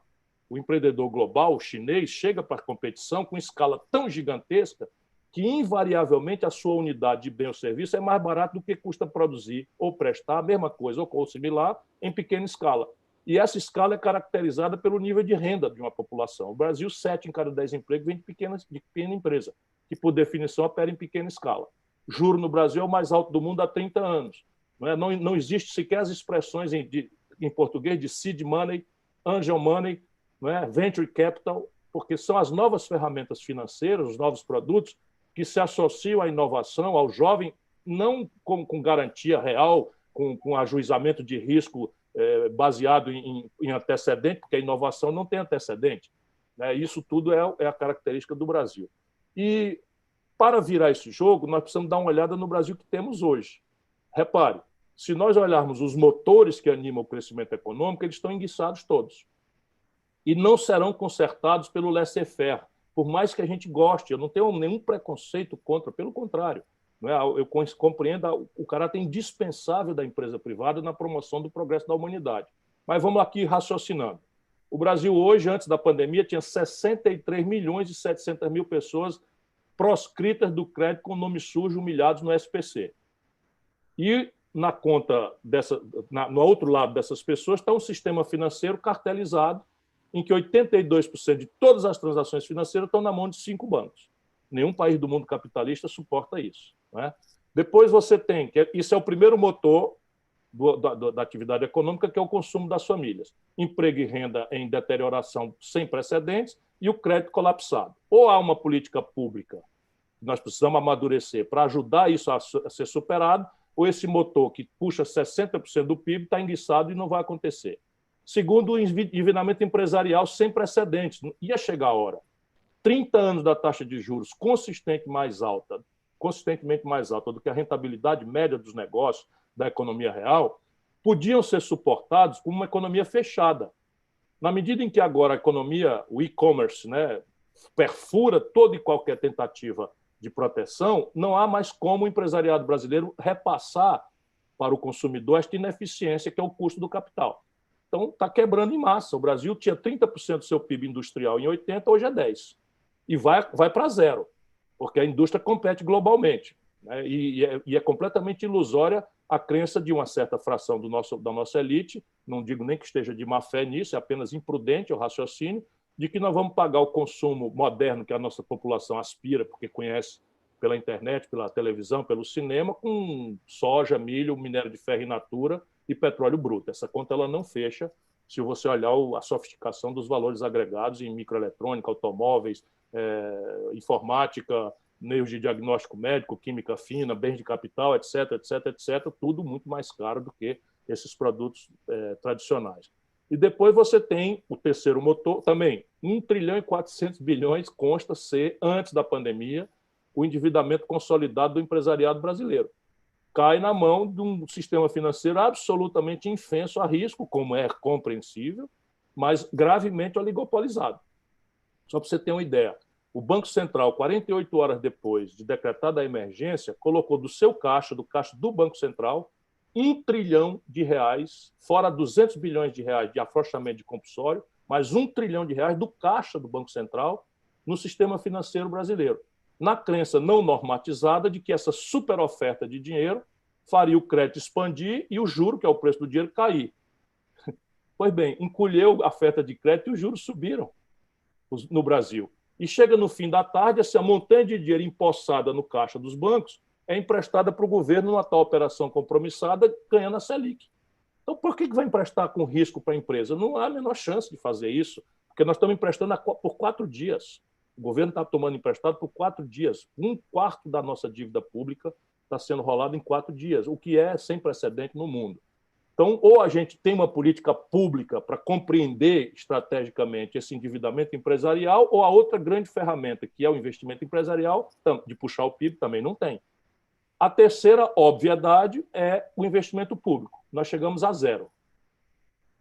O empreendedor global, o chinês, chega para a competição com escala tão gigantesca que, invariavelmente, a sua unidade de bem ou serviço é mais barato do que custa produzir ou prestar a mesma coisa ou similar em pequena escala. E essa escala é caracterizada pelo nível de renda de uma população. No Brasil, 7 em cada 10 empregos vêm de pequena empresa, que, por definição, opera em pequena escala. Juro no Brasil é o mais alto do mundo há 30 anos. Não existe sequer as expressões em português de seed money, angel money, venture capital, porque são as novas ferramentas financeiras, os novos produtos que se associam à inovação, ao jovem, não com garantia real, com ajuizamento de risco baseado em antecedente, porque a inovação não tem antecedente. Isso tudo é a característica do Brasil. E, para virar esse jogo, nós precisamos dar uma olhada no Brasil que temos hoje. Repare, se nós olharmos os motores que animam o crescimento econômico, eles estão enguiçados todos. E não serão consertados pelo laissez-faire, por mais que a gente goste. Eu não tenho nenhum preconceito contra, pelo contrário. Eu compreendo o caráter indispensável da empresa privada na promoção do progresso da humanidade. Mas vamos aqui raciocinando. O Brasil hoje, antes da pandemia, tinha 63 milhões e 700 mil pessoas proscritas do crédito com nome sujo, humilhados no SPC. E na conta no outro lado dessas pessoas está um sistema financeiro cartelizado, em que 82% de todas as transações financeiras estão na mão de 5 bancos. Nenhum país do mundo capitalista suporta isso. Depois você tem, isso é o primeiro motor da atividade econômica, que é o consumo das famílias. Emprego e renda em deterioração sem precedentes e o crédito colapsado. Ou há uma política pública que nós precisamos amadurecer para ajudar isso a ser superado, ou esse motor que puxa 60% do PIB está enguiçado e não vai acontecer. Segundo, o endividamento empresarial sem precedentes. Ia chegar a hora. 30 anos da taxa de juros consistentemente mais alta do que a rentabilidade média dos negócios, da economia real, podiam ser suportados por uma economia fechada. Na medida em que agora a economia, o e-commerce, perfura toda e qualquer tentativa de proteção, não há mais como o empresariado brasileiro repassar para o consumidor esta ineficiência que é o custo do capital. Então, está quebrando em massa. O Brasil tinha 30% do seu PIB industrial em 80, hoje é 10%. E vai para zero, porque a indústria compete globalmente. E é completamente ilusória a crença de uma certa fração da nossa elite, não digo nem que esteja de má fé nisso, é apenas imprudente o raciocínio, de que nós vamos pagar o consumo moderno que a nossa população aspira, porque conhece pela internet, pela televisão, pelo cinema, com soja, milho, minério de ferro in natura e petróleo bruto. Essa conta ela não fecha se você olhar a sofisticação dos valores agregados em microeletrônica, automóveis, informática, meios de diagnóstico médico, química fina, bens de capital, etc., tudo muito mais caro do que esses produtos tradicionais. E depois você tem o terceiro motor, também 1 trilhão e 400 bilhões consta ser, antes da pandemia, o endividamento consolidado do empresariado brasileiro. Cai na mão de um sistema financeiro absolutamente infenso a risco, como é compreensível, mas gravemente oligopolizado. Só para você ter uma ideia, o Banco Central, 48 horas depois de decretada a emergência, colocou do seu caixa, do caixa do Banco Central, 1 trilhão de reais, fora 200 bilhões de reais de afrouxamento de compulsório, mais 1 trilhão de reais do caixa do Banco Central no sistema financeiro brasileiro, na crença não normatizada de que essa super oferta de dinheiro faria o crédito expandir e o juro, que é o preço do dinheiro, cair. Pois bem, encolheu a oferta de crédito e os juros subiram no Brasil. E chega no fim da tarde, essa montanha de dinheiro empossada no caixa dos bancos é emprestada para o governo numa tal operação compromissada, ganhando a Selic. Então, por que vai emprestar com risco para a empresa? Não há a menor chance de fazer isso, porque nós estamos emprestando por 4 dias. O governo está tomando emprestado por 4 dias. 1/4 da nossa dívida pública está sendo rolada em 4 dias, o que é sem precedente no mundo. Então, ou a gente tem uma política pública para compreender estrategicamente esse endividamento empresarial, ou a outra grande ferramenta, que é o investimento empresarial, de puxar o PIB, também não tem. A terceira obviedade é o investimento público. Nós chegamos a zero.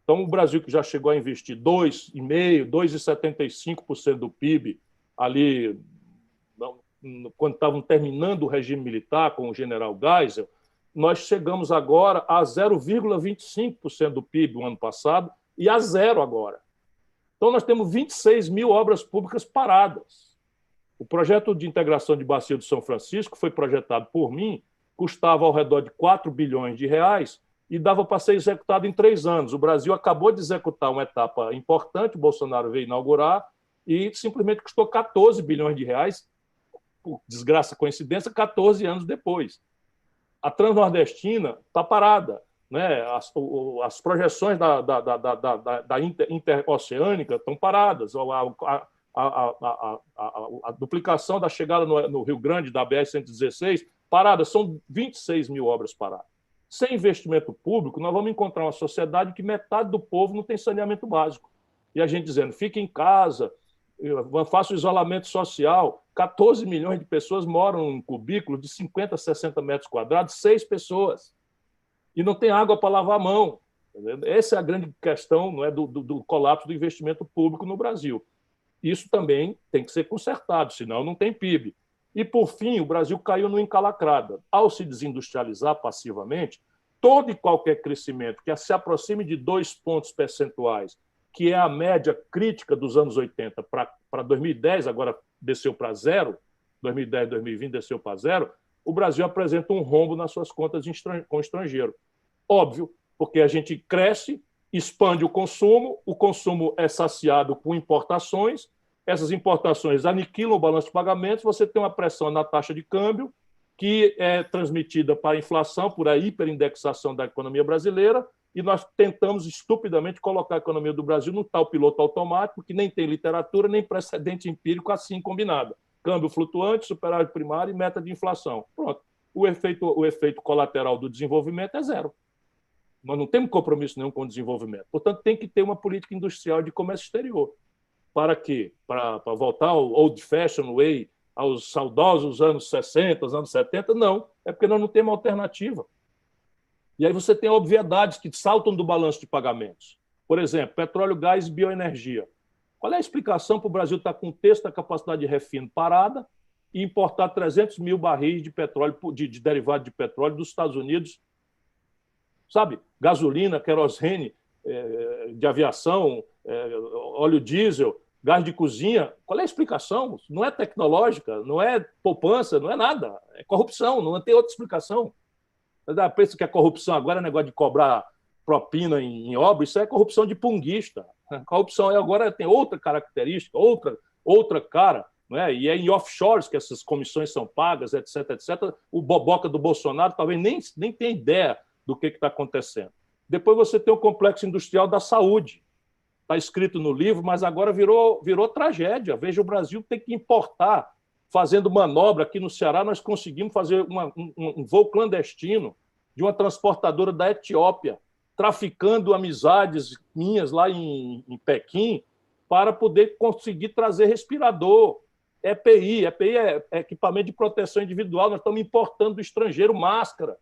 Então, o Brasil, que já chegou a investir 2,5%, 2,75% do PIB, ali, quando estavam terminando o regime militar com o general Geisel, nós chegamos agora a 0,25% do PIB no ano passado e a zero agora. Então, nós temos 26 mil obras públicas paradas. O projeto de integração de Bacia do São Francisco foi projetado por mim, custava ao redor de 4 bilhões de reais e dava para ser executado em 3 anos. O Brasil acabou de executar uma etapa importante, o Bolsonaro veio inaugurar, e simplesmente custou 14 bilhões de reais, por desgraça, coincidência, 14 anos depois. A Transnordestina está parada, né? As projeções da interoceânica estão paradas, a duplicação da chegada no Rio Grande da BR-116 parada, são 26 mil obras paradas. Sem investimento público, nós vamos encontrar uma sociedade que metade do povo não tem saneamento básico. E a gente dizendo, fique em casa, faça o isolamento social. 14 milhões de pessoas moram em cubículos de 50, 60 metros quadrados, 6 pessoas. E não tem água para lavar a mão. Essa é a grande questão, não é, do colapso do investimento público no Brasil. Isso também tem que ser consertado, senão não tem PIB. E, por fim, o Brasil caiu no encalacrada. Ao se desindustrializar passivamente, todo e qualquer crescimento que se aproxime de 2 pontos percentuais, que é a média crítica dos anos 80 para 2010, agora desceu para zero, 2010, 2020 desceu para zero, o Brasil apresenta um rombo nas suas contas com o estrangeiro. Óbvio, porque a gente cresce, expande o consumo é saciado com importações, essas importações aniquilam o balanço de pagamentos, você tem uma pressão na taxa de câmbio, que é transmitida para a inflação, por a hiperindexação da economia brasileira, e nós tentamos estupidamente colocar a economia do Brasil no tal piloto automático, que nem tem literatura, nem precedente empírico assim combinado. Câmbio flutuante, superávit primário e meta de inflação. Pronto. O efeito colateral do desenvolvimento é zero. Nós não temos compromisso nenhum com o desenvolvimento. Portanto, tem que ter uma política industrial de comércio exterior. Para quê? Para voltar ao old-fashioned way, aos saudosos anos 60, anos 70? Não. É porque nós não temos alternativa. E aí você tem obviedades que saltam do balanço de pagamentos. Por exemplo, petróleo, gás e bioenergia. Qual é a explicação para o Brasil estar com um terço da capacidade de refino parada e importar 300 mil barris de petróleo, de derivado de petróleo dos Estados Unidos? Sabe? Gasolina, querosene de aviação, óleo diesel, gás de cozinha. Qual é a explicação? Não é tecnológica, não é poupança, não é nada. É corrupção, não tem outra explicação. Pensa que a corrupção agora é negócio de cobrar propina em obra, isso é corrupção de punguista. A corrupção agora tem outra característica, outra cara, não é? E é em offshores que essas comissões são pagas, etc, etc. O boboca do Bolsonaro talvez nem tenha ideia do que está acontecendo. Depois você tem o complexo industrial da saúde. Está escrito no livro, mas agora virou tragédia. Veja, o Brasil tem que importar. Fazendo manobra aqui no Ceará, nós conseguimos fazer um voo clandestino de uma transportadora da Etiópia, traficando amizades minhas lá em Pequim, para poder conseguir trazer respirador, EPI é equipamento de proteção individual. Nós estamos importando do estrangeiro máscara,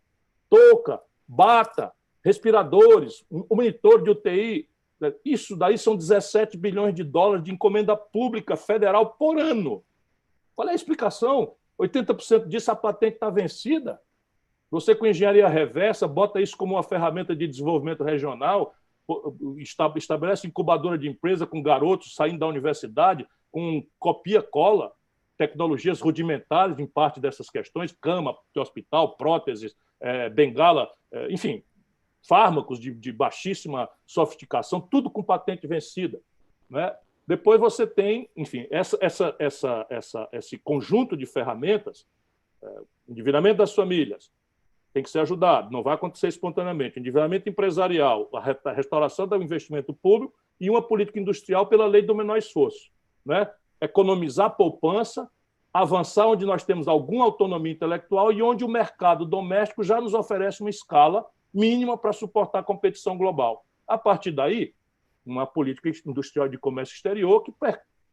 touca, bata, respiradores, um monitor de UTI. Isso daí são 17 bilhões de dólares de encomenda pública federal por ano. Qual é a explicação? 80% disso a patente está vencida. Você, com engenharia reversa, bota isso como uma ferramenta de desenvolvimento regional, estabelece incubadora de empresa com garotos saindo da universidade, com copia-cola, tecnologias rudimentares em parte dessas questões, cama de hospital, próteses, bengala, enfim, fármacos de baixíssima sofisticação, tudo com patente vencida, né? Depois você tem, enfim, esse conjunto de ferramentas, endividamento das famílias, tem que ser ajudado, não vai acontecer espontaneamente. Endividamento empresarial, a restauração do investimento público e uma política industrial pela lei do menor esforço, né? economizar poupança, avançar onde nós temos alguma autonomia intelectual e onde o mercado doméstico já nos oferece uma escala mínima para suportar a competição global. A partir daí, uma política industrial de comércio exterior que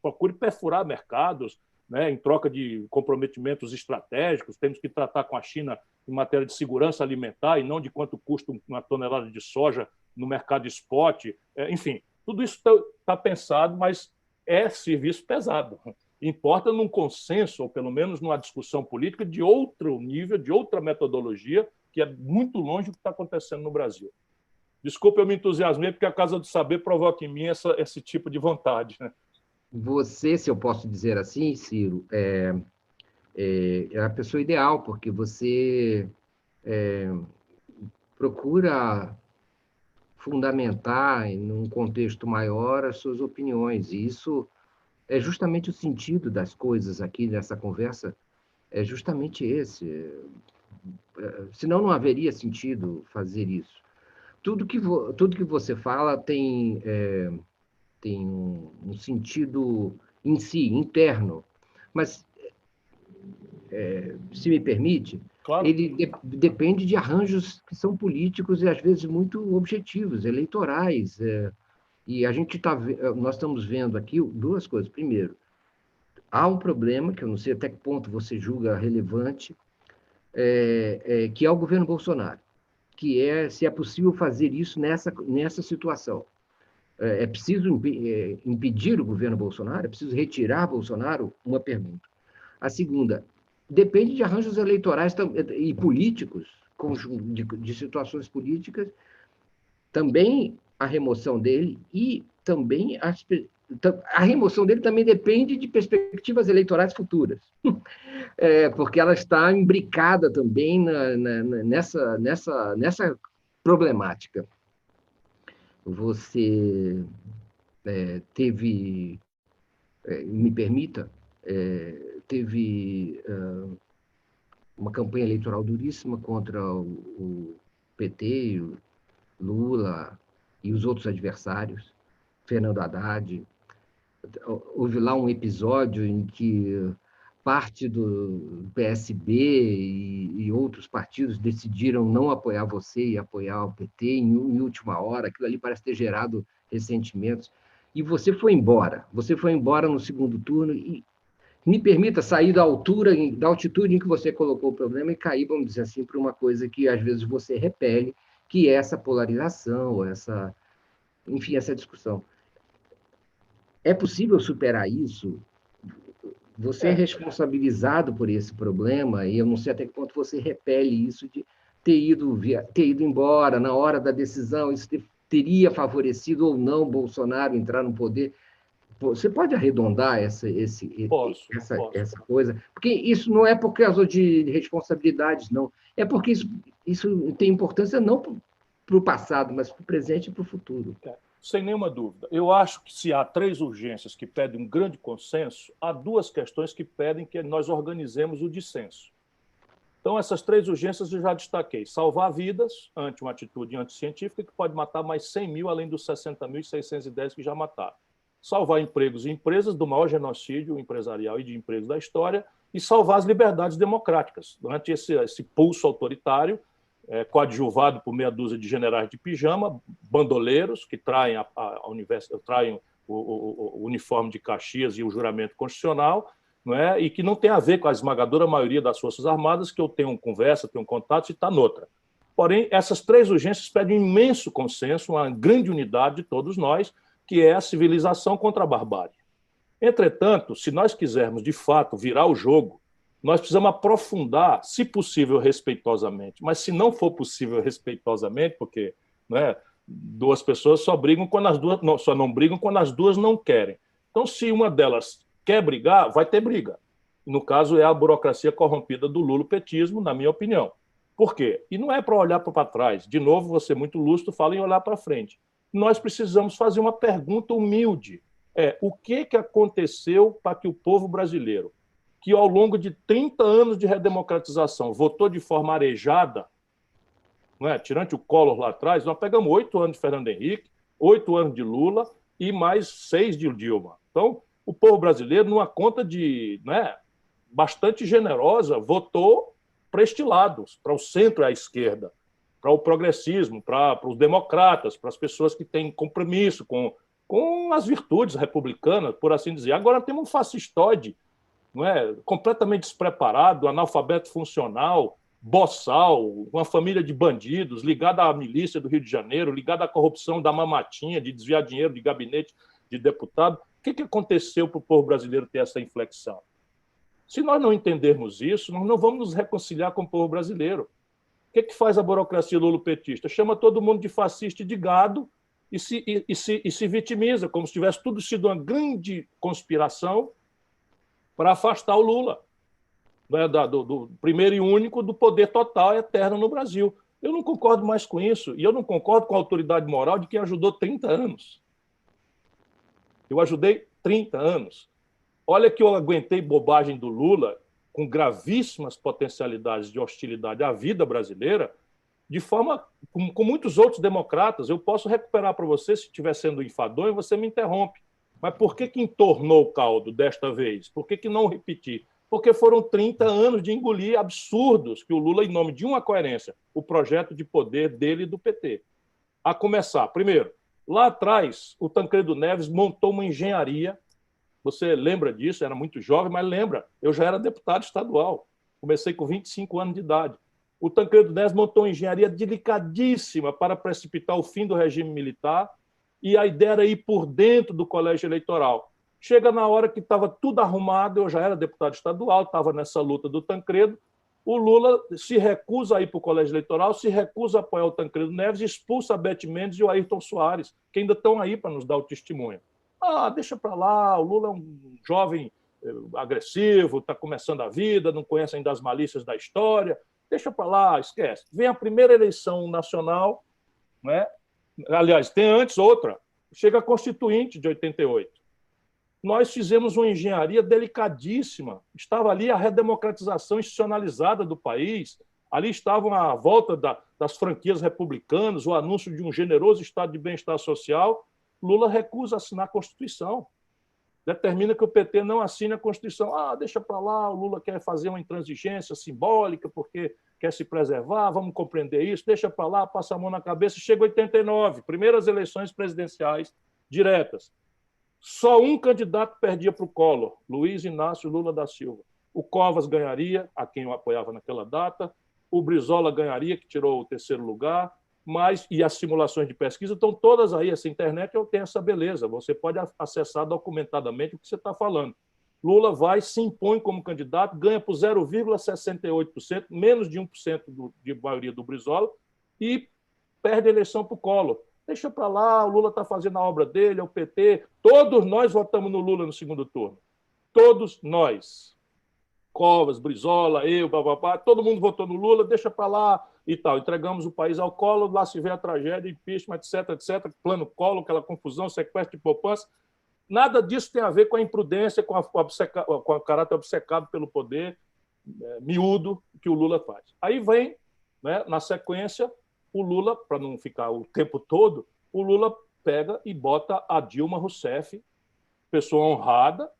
procure perfurar mercados, né, em troca de comprometimentos estratégicos. Temos que tratar com a China em matéria de segurança alimentar e não de quanto custa uma tonelada de soja no mercado spot. Enfim, tudo isso está pensado, mas é serviço pesado. Importa num consenso, ou pelo menos numa discussão política, de outro nível, de outra metodologia, que é muito longe do que está acontecendo no Brasil. Desculpa, eu me entusiasmei, porque a Casa do Saber provoca em mim esse tipo de vontade. Né? Você, se eu posso dizer assim, Ciro, é a pessoa ideal, porque você procura fundamentar, em um contexto maior, as suas opiniões, e isso é justamente o sentido das coisas aqui nessa conversa, é justamente esse. Senão não haveria sentido fazer isso. Tudo que você fala tem um sentido em si, interno, mas, se me permite, Claro. ele depende de arranjos que são políticos e, às vezes, muito objetivos, eleitorais. E nós estamos vendo aqui duas coisas. Primeiro, há um problema, que eu não sei até que ponto você julga relevante, que é o governo Bolsonaro, que é se é possível fazer isso nessa situação. É preciso impedir o governo Bolsonaro? É preciso retirar Bolsonaro? Uma pergunta. A segunda, depende de arranjos eleitorais e políticos, de situações políticas, também a remoção dele e também a remoção dele também depende de perspectivas eleitorais futuras, porque ela está imbricada também nessa problemática. Você teve, me permita, teve uma campanha eleitoral duríssima contra o PT, o Lula e os outros adversários, Fernando Haddad. Houve lá um episódio em que parte do PSB e outros partidos decidiram não apoiar você e apoiar o PT em última hora. Aquilo ali parece ter gerado ressentimentos. E você foi embora. Você foi embora no segundo turno e me permita sair da altitude em que você colocou o problema e cair, vamos dizer assim, para uma coisa que às vezes você repele, que é essa polarização, essa discussão. É possível superar isso? Você é responsabilizado por esse problema, e eu não sei até que ponto você repele isso de ter ido embora na hora da decisão, isso teria favorecido ou não Bolsonaro entrar no poder. Você pode arredondar essa coisa? Porque isso não é por causa de responsabilidades, não. É porque isso tem importância não para o passado, mas para o presente e para o futuro. Sem nenhuma dúvida. Eu acho que se há 3 urgências que pedem um grande consenso, há 2 questões que pedem que nós organizemos o dissenso. Então, essas 3 urgências eu já destaquei. Salvar vidas ante uma atitude anticientífica que pode matar mais 100 mil, além dos 60.610 que já mataram. Salvar empregos e empresas do maior genocídio empresarial e de empregos da história e salvar as liberdades democráticas durante esse pulso autoritário, coadjuvado por meia dúzia de generais de pijama, bandoleiros que traem o uniforme de Caxias e o juramento constitucional, não é? E que não tem a ver com a esmagadora maioria das Forças Armadas, que eu tenho conversa, tenho contato e está noutra. Porém, essas 3 urgências pedem um imenso consenso, uma grande unidade de todos nós, que é a civilização contra a barbárie. Entretanto, se nós quisermos, de fato, virar o jogo, nós precisamos aprofundar, se possível, respeitosamente. Mas se não for possível respeitosamente, porque 2 pessoas só brigam quando as duas só não brigam quando as duas não querem. Então, se uma delas quer brigar, vai ter briga. No caso, é a burocracia corrompida do lulopetismo, na minha opinião. Por quê? E não é para olhar para trás. De novo, você muito lúcido fala em olhar para frente. Nós precisamos fazer uma pergunta humilde. O que aconteceu para que o povo brasileiro, que ao longo de 30 anos de redemocratização votou de forma arejada, tirante o Collor lá atrás, nós pegamos 8 anos de Fernando Henrique, 8 anos de Lula e mais 6 de Dilma. Então, o povo brasileiro, numa conta bastante generosa, votou para este lado, para o centro e a esquerda, para o progressismo, para os democratas, para as pessoas que têm compromisso com as virtudes republicanas, por assim dizer. Agora temos um fascistoide, não é? Completamente despreparado, analfabeto funcional, boçal, uma família de bandidos, ligada à milícia do Rio de Janeiro, ligada à corrupção da mamatinha, de desviar dinheiro de gabinete de deputado. O que aconteceu para o povo brasileiro ter essa inflexão? Se nós não entendermos isso, nós não vamos nos reconciliar com o povo brasileiro. O que faz a burocracia lulopetista? Chama todo mundo de fascista e de gado e se vitimiza, como se tivesse tudo sido uma grande conspiração para afastar o Lula, né, do primeiro e único do poder total e eterno no Brasil. Eu não concordo mais com isso, e eu não concordo com a autoridade moral de quem ajudou 30 anos. Eu ajudei 30 anos. Olha que eu aguentei bobagem do Lula, com gravíssimas potencialidades de hostilidade à vida brasileira, de forma com muitos outros democratas. Eu posso recuperar para você, se estiver sendo enfadonho, você me interrompe. Mas por que entornou o caldo desta vez? Por que não repetir? Porque foram 30 anos de engolir absurdos que o Lula, em nome de uma coerência, o projeto de poder dele e do PT. A começar, primeiro, lá atrás, o Tancredo Neves montou uma engenharia. Você lembra disso? Era muito jovem, mas lembra, eu já era deputado estadual. Comecei com 25 anos de idade. O Tancredo Neves montou uma engenharia delicadíssima para precipitar o fim do regime militar, e a ideia era ir por dentro do colégio eleitoral. Chega na hora que estava tudo arrumado, eu já era deputado estadual, estava nessa luta do Tancredo, o Lula se recusa a ir para o colégio eleitoral, se recusa a apoiar o Tancredo Neves, expulsa a Beth Mendes e o Ayrton Soares, que ainda estão aí para nos dar o testemunho. Deixa para lá, o Lula é um jovem agressivo, está começando a vida, não conhece ainda as malícias da história, deixa para lá, esquece. Vem a primeira eleição nacional, né? Aliás, tem antes outra, chega a Constituinte de 88. Nós fizemos uma engenharia delicadíssima, estava ali a redemocratização institucionalizada do país, ali estavam a volta das franquias republicanas, o anúncio de um generoso estado de bem-estar social. Lula recusa assinar a Constituição, determina que o PT não assine a Constituição. Deixa para lá, o Lula quer fazer uma intransigência simbólica porque quer se preservar, vamos compreender isso, deixa para lá, passa a mão na cabeça, chega 89, primeiras eleições presidenciais diretas. Só um candidato perdia para o Collor, Luiz Inácio Lula da Silva. O Covas ganharia, a quem eu apoiava naquela data, o Brizola ganharia, que tirou o terceiro lugar, e as simulações de pesquisa estão todas aí. Essa internet tem essa beleza, você pode acessar documentadamente o que você está falando. Lula se impõe como candidato, ganha por 0,68%, menos de 1% de maioria do Brizola, e perde a eleição para o Collor. Deixa para lá, o Lula está fazendo a obra dele, é o PT. Todos nós votamos no Lula no segundo turno. Todos nós. Covas, Brizola, eu, bababá, todo mundo votou no Lula, deixa para lá e tal. Entregamos o país ao Collor, lá se vê a tragédia, impeachment, etc, etc. Plano Collor, aquela confusão, sequestro de poupança. Nada disso tem a ver com a imprudência, com o caráter obcecado pelo poder miúdo que o Lula faz. Aí vem, né, na sequência, o Lula, para não ficar o tempo todo, o Lula pega e bota a Dilma Rousseff, pessoa honrada.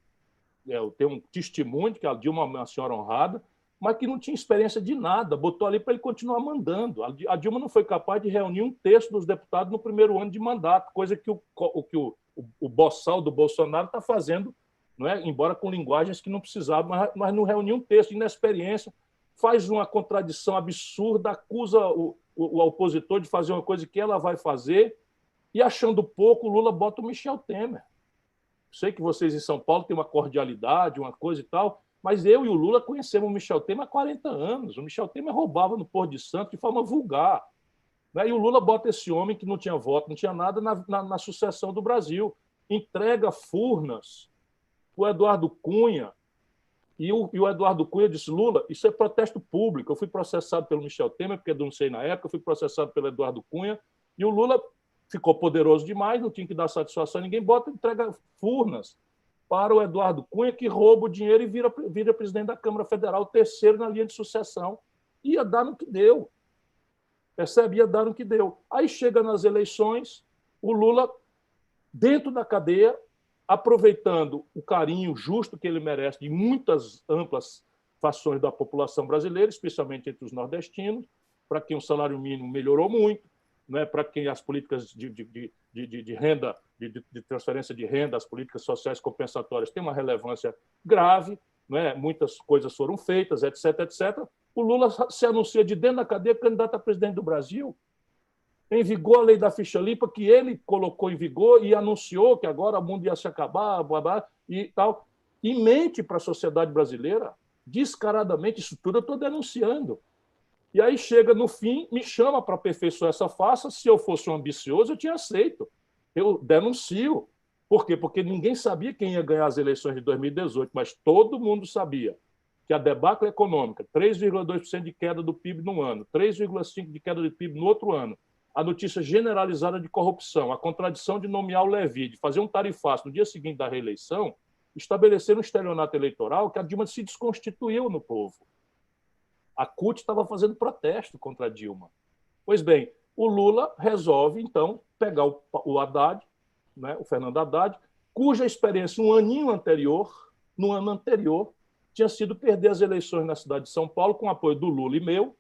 Eu tenho um testemunho de que a Dilma é uma senhora honrada, mas que não tinha experiência de nada, botou ali para ele continuar mandando. A Dilma não foi capaz de reunir um terço dos deputados no primeiro ano de mandato, coisa que o boçal do Bolsonaro está fazendo, não é? Embora com linguagens que não precisava, mas não reuniu um terço, inexperiência, faz uma contradição absurda, acusa o opositor de fazer uma coisa que ela vai fazer, e achando pouco, o Lula bota o Michel Temer. Sei que vocês em São Paulo têm uma cordialidade, uma coisa e tal, mas eu e o Lula conhecemos o Michel Temer há 40 anos. O Michel Temer roubava no Porto de Santos de forma vulgar. Né? E o Lula bota esse homem que não tinha voto, não tinha nada na sucessão do Brasil. Entrega Furnas para o Eduardo Cunha. E o Eduardo Cunha disse, Lula, isso é protesto público. Eu fui processado pelo Michel Temer, porque denunciei na época, eu fui processado pelo Eduardo Cunha, e o Lula ficou poderoso demais, não tinha que dar satisfação a ninguém, entrega Furnas para o Eduardo Cunha, que rouba o dinheiro e vira presidente da Câmara Federal, terceiro na linha de sucessão. Ia dar no que deu. Percebe? Ia dar no que deu. Aí chega nas eleições, o Lula, dentro da cadeia, aproveitando o carinho justo que ele merece de muitas amplas fações da população brasileira, especialmente entre os nordestinos, para quem o salário mínimo melhorou muito, né, para quem as políticas de renda, de transferência de renda, as políticas sociais compensatórias têm uma relevância grave, né, muitas coisas foram feitas, etc., etc. O Lula se anuncia de dentro da cadeia candidato a presidente do Brasil. Em vigor a lei da ficha limpa, que ele colocou em vigor e anunciou que agora o mundo ia se acabar, blá, blá, e tal, e mente para a sociedade brasileira, descaradamente, isso tudo eu estou denunciando. E aí chega no fim, me chama para aperfeiçoar essa farsa. Se eu fosse um ambicioso, eu tinha aceito. Eu denuncio. Por quê? Porque ninguém sabia quem ia ganhar as eleições de 2018, mas todo mundo sabia que a debacle econômica, 3,2% de queda do PIB no ano, 3,5% de queda do PIB no outro ano, a notícia generalizada de corrupção, a contradição de nomear o Levi, de fazer um tarifaço no dia seguinte da reeleição, estabeleceram um estelionato eleitoral que a Dilma se desconstituiu no povo. A CUT estava fazendo protesto contra a Dilma. Pois bem, o Lula resolve, então, pegar o Haddad, né, o Fernando Haddad, cuja experiência no ano anterior, tinha sido perder as eleições na cidade de São Paulo, com o apoio do Lula e meu,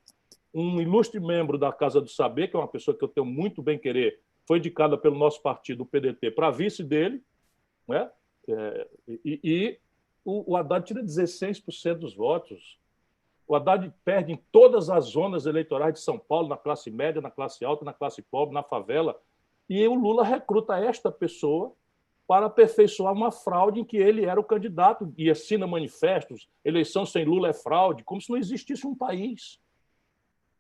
um ilustre membro da Casa do Saber, que é uma pessoa que eu tenho muito bem querer, foi indicada pelo nosso partido, o PDT, para vice dele, né? O Haddad tira 16% dos votos. O Haddad perde em todas as zonas eleitorais de São Paulo, na classe média, na classe alta, na classe pobre, na favela. E o Lula recruta esta pessoa para aperfeiçoar uma fraude em que ele era o candidato e assina manifestos, eleição sem Lula é fraude, como se não existisse um país.